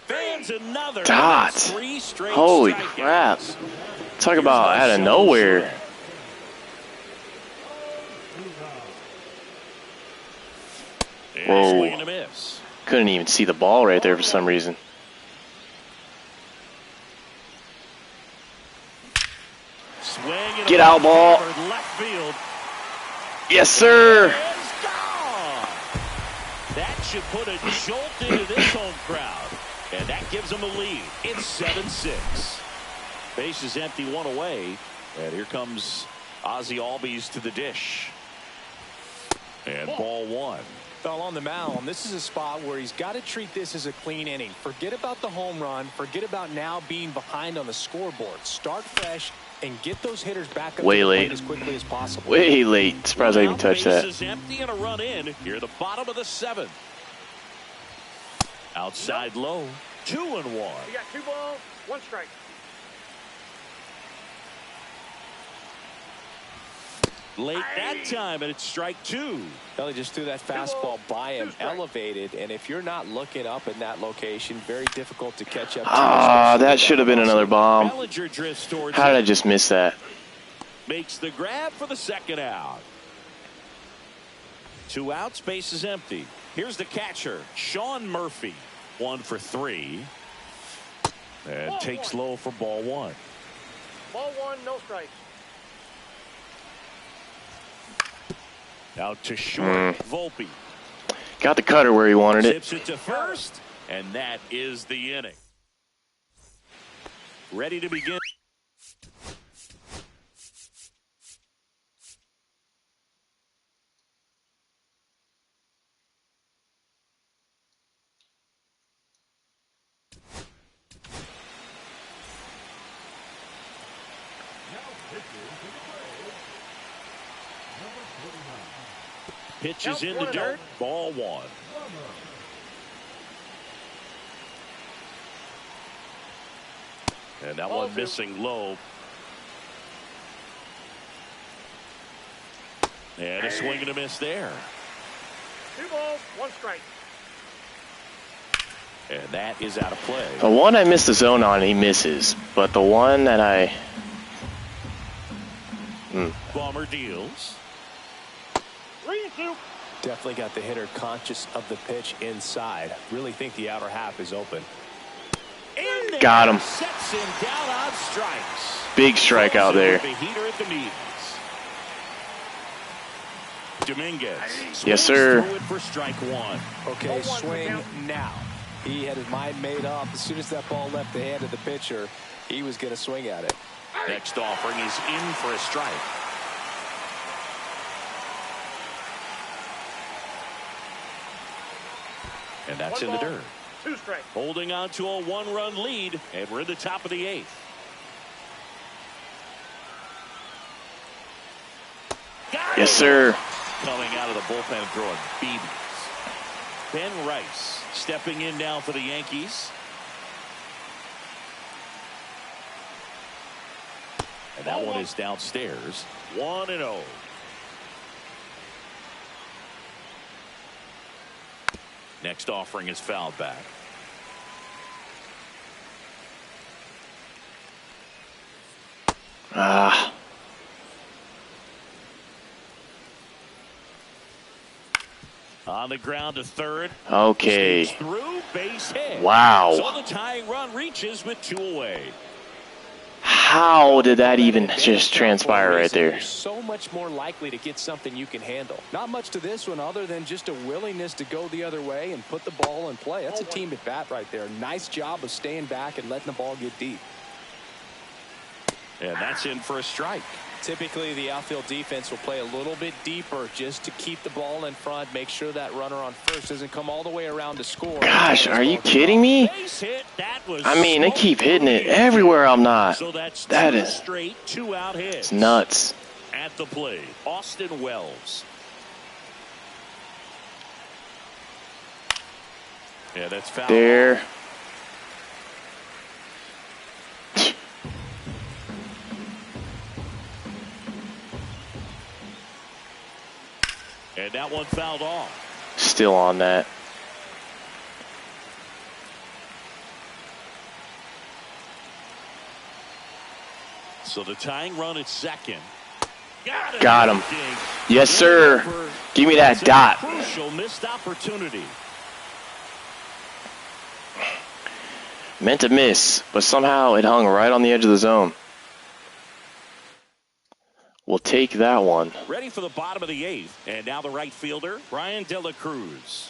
Fans another. Dot. 3 straight Holy crap. Talk about out of nowhere. Whoa. Swing and a miss. Couldn't even see the ball right there for some reason. Get out, ball. Left field. Yes, sir. That should put a jolt into this home crowd. And that gives them a lead. It's 7-6. Base is empty, 1 away. And here comes Ozzie Albies to the dish. And ball 1. Fell on the mound. This is a spot where he's got to treat this as a clean inning. Forget about the home run. Forget about now being behind on the scoreboard. Start fresh and get those hitters back up way to the late plate as quickly as possible. Way late. Surprised I even touched that. Base is empty and a run in. Here, the bottom of the 7th. Outside low. 2-1. You got 2 balls, 1 strike. Late that time, and it's strike 2. Well, he just threw that fastball by him, elevated, and if you're not looking up in that location, very difficult to catch up. That should have been another bomb. Bellinger drifts towards How did I just miss that? Makes the grab for the 2nd out. 2 outs, base is empty. Here's the catcher, Sean Murphy. 1 for 3. And Ball takes 1. low for ball 1. Ball 1, no strikes. Out to short, Volpe. Got the cutter where he wanted it. Tips it to first, and that is the inning. Ready to begin. Pitches in the dirt. Ball 1. And that one missing low. And a swing and a miss there. 2 balls, 1 strike. And that is out of play. The one I missed the zone on, he misses. But the one that I... Bomber deals. 3-2. Definitely got the hitter conscious of the pitch inside. Really think the outer half is open. In there, got him. Sets him down on strikes. Big strike out there. The heater at the knees. Dominguez. Yes, sir. Through it for strike 1. Okay, swing now. He had his mind made up. As soon as that ball left the hand of the pitcher, he was going to swing at it. Next offering is in for a strike. And that's in the dirt. 2 strikes. Holding on to a 1-run lead, and we're in the top of the 8th. Yes, sir. Coming out of the bullpen throwing BBs. Ben Rice stepping in now for the Yankees. And that one is downstairs. 1-0. Next offering is fouled back. On the ground to third. Okay. Through, base hit. Wow. So the tying run reaches with 2 away. How did that even just transpire right there? You're so much more likely to get something you can handle. Not much to this one other than just a willingness to go the other way and put the ball in play. That's a team at bat right there. Nice job of staying back and letting the ball get deep. And that's in for a strike. Typically, the outfield defense will play a little bit deeper just to keep the ball in front, make sure that runner on first doesn't come all the way around to score. Gosh, are you kidding me? I mean, they keep hitting it everywhere I'm not. So that is straight 2-out hits. It's nuts. At the plate, Austin Wells. Yeah, that's foul. There. And that one fouled off. Still on that. So the tying run at second. Got him. Yes, sir. Give me that dot. Crucial missed opportunity. Meant to miss, but somehow it hung right on the edge of the zone. We'll take that one. Ready for the bottom of the 8th. And now the right fielder, Brian De La Cruz.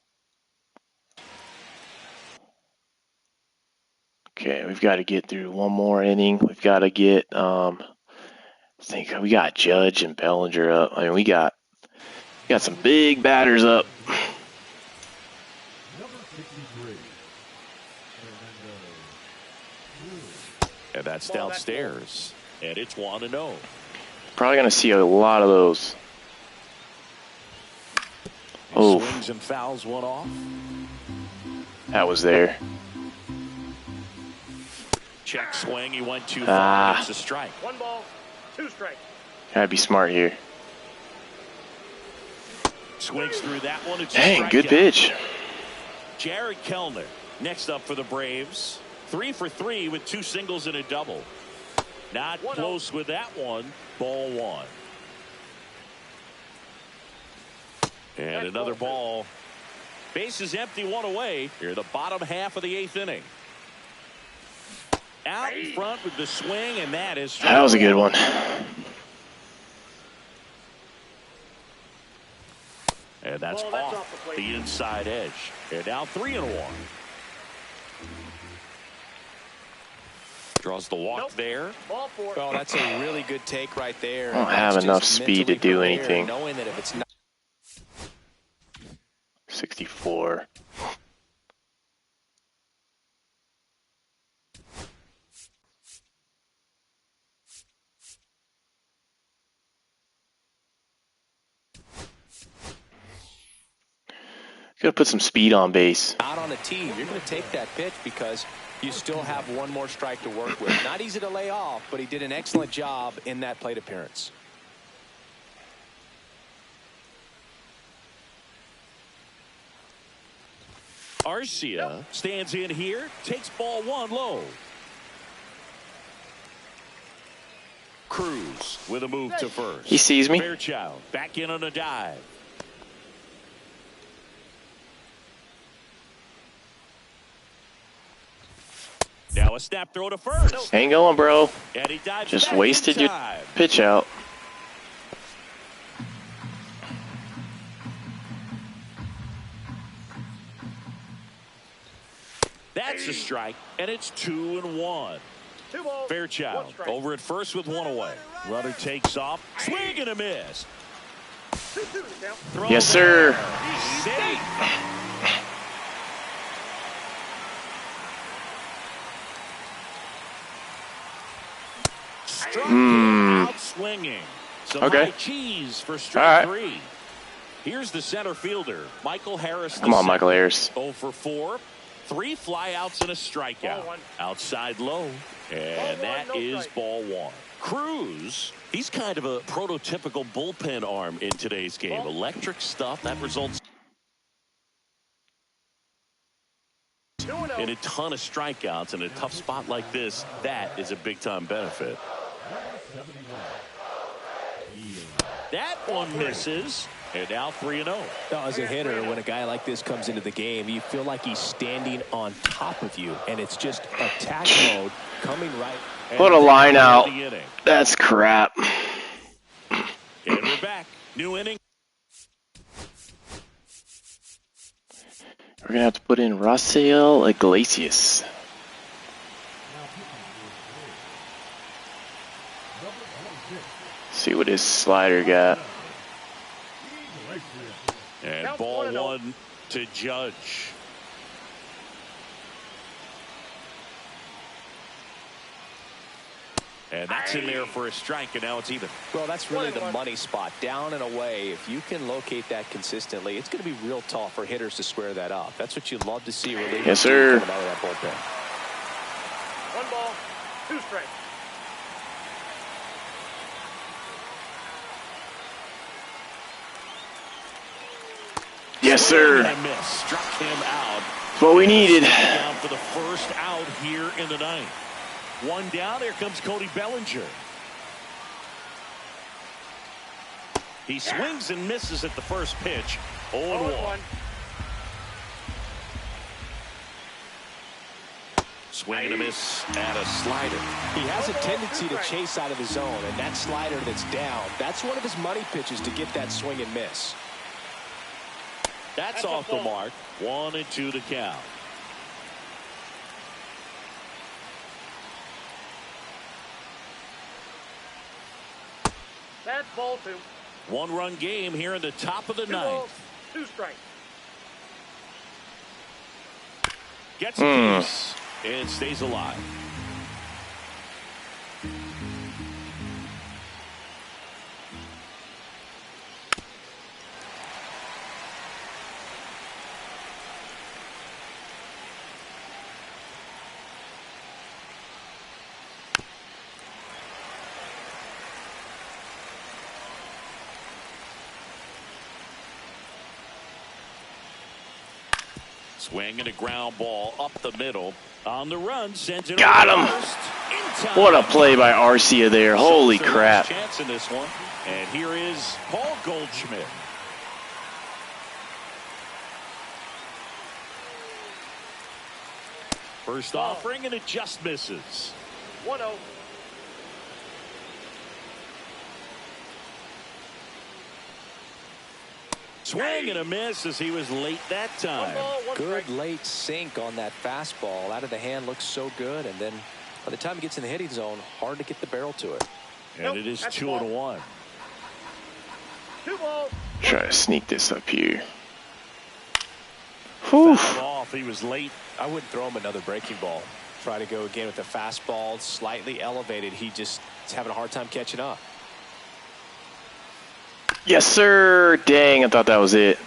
Okay, we've got to get through one more inning. We've got to get, I think we got Judge and Bellinger up. I mean, we got some big batters up. And that's downstairs. And it's 1-0. Probably going to see a lot of those. Oh, Swings and fouls one off. That was there. Check swing. He went too far. It's a strike. 1 ball, 2 strikes. Gotta be smart here. Swings through that one. It's Dang, good pitch. Jared Kellner next up for the Braves. 3 for 3 with 2 singles and a double. Not close with that one. Ball 1. And another ball. Base is empty, 1 away. Here, the bottom half of the 8th inning. Out in front with the swing, and that is. That was a good one. And that's off the inside edge. And now 3-1. Draws the walk there. Well, that's a really good take right there. I don't have enough speed to do anything. Knowing that if it's not 64. Gotta put some speed on base. out on the tee, you're going to take that pitch because you still have one more strike to work with. Not easy to lay off, but he did an excellent job in that plate appearance. Arcia stands in here, takes ball 1 low. Cruz with a move to first. He sees me. Fairchild back in on a dive. Now a snap throw to first. Ain't going, bro. And he dives Just back wasted in your time. pitch out. That's a strike, and it's 2-1. 2 balls, Fairchild 1 strike. over at first with 1 away. Runner takes off. Swing and a miss. 2-2 to count. Throw Yes, sir. He's safe. Struck out swinging. Some Okay. high cheese for strike All right. 3. Here's the center fielder, Michael Harris. Come on, Michael Harris. 0 for 4. 3 flyouts and a strikeout. Ball 1. Outside low. And Ball 1, that no is strike. ball 1. Cruz, he's kind of a prototypical bullpen arm in today's game. Electric stuff that results 2-0. in a ton of strikeouts. In a tough spot like this, that is a big-time benefit. That one misses. And now 3-0. Now, as a hitter, when a guy like this comes into the game, you feel like he's standing on top of you, and it's just attack mode coming right. What a line out. That's crap. And we're back. New inning. We're going to have to put in Rafael Iglesias. See what his slider got. And ball one to Judge. And that's in there for a strike, and now it's even. Well, that's really the money spot. Down and away, if you can locate that consistently, it's going to be real tough for hitters to square that up. That's what you love to see. Yes, sir. Coming out of that bullpen. 1 ball, 2 strikes. Yes, sir. Struck him out. That's what we needed. Down for the first out here in the ninth. One down. Here comes Cody Bellinger. He swings and misses at the first pitch. 0-1. Swing and a miss and a slider. He has a tendency to chase out of the zone, and that slider that's down, that's one of his money pitches to get that swing and miss. That's off the mark. 1-2 to count. That's ball 2. 1-run game here in the top of the 2 ninth. balls, 2 strikes. Gets a piece. It stays alive. Swing and a ground ball up the middle. On the run, sends it. Got him. What a play by Arcia there. Holy crap. Chance in this one. And here is Paul Goldschmidt. First offering, and it just misses. 1-0. Swing and a miss as he was late that 1 time. ball, 1 Good strike. late sink on that fastball. Out of the hand looks so good, and then by the time he gets in the hitting zone, hard to get the barrel to it. And it is 2-1. 2 balls. Try to sneak this up here. Whew. Fouled off. He was late. I wouldn't throw him another breaking ball. Try to go again with the fastball, slightly elevated. He just is having a hard time catching up. Yes, sir. Dang, I thought that was it.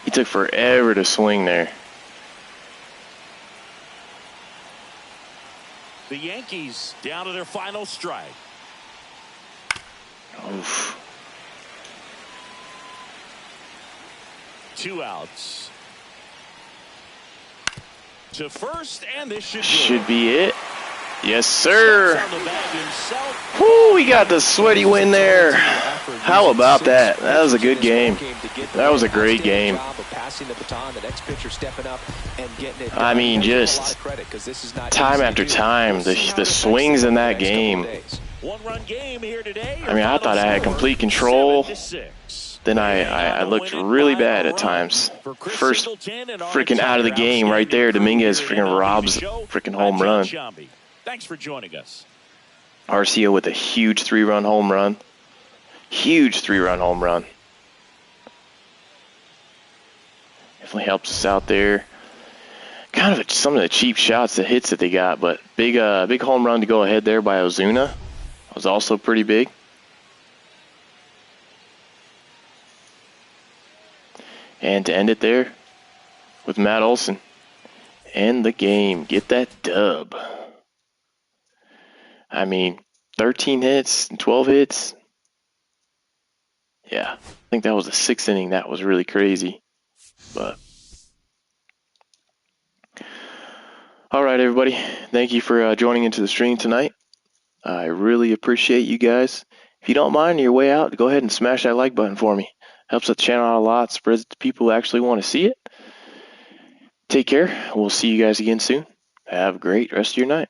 He took forever to swing there. The Yankees down to their final strike. Oof. 2 outs. To first, and this Should be it. Yes, sir. On the bag himself. Whoo, we got the sweaty win there. How about that? That was a good game. That was a great game. I mean, just time after time, the swings in that game. 1-run game here today. I mean, I thought I had complete control. Then I looked really bad at times. First freaking out of the game right there, Dominguez freaking robs freaking home run. Thanks for joining us. Arcia with a huge 3-run home run. Huge 3-run home run. Definitely helps us out there. Kind of some of the cheap shots, the hits that they got, but big home run to go ahead there by Ozuna. Was also pretty big. And to end it there with Matt Olson. End the game. Get that dub. I mean, 13 hits and 12 hits. Yeah, I think that was the 6th inning. That was really crazy. But all right, everybody. Thank you for joining into the stream tonight. I really appreciate you guys. If you don't mind your way out, go ahead and smash that like button for me. Helps the channel out a lot, spreads it to people who actually want to see it. Take care. We'll see you guys again soon. Have a great rest of your night.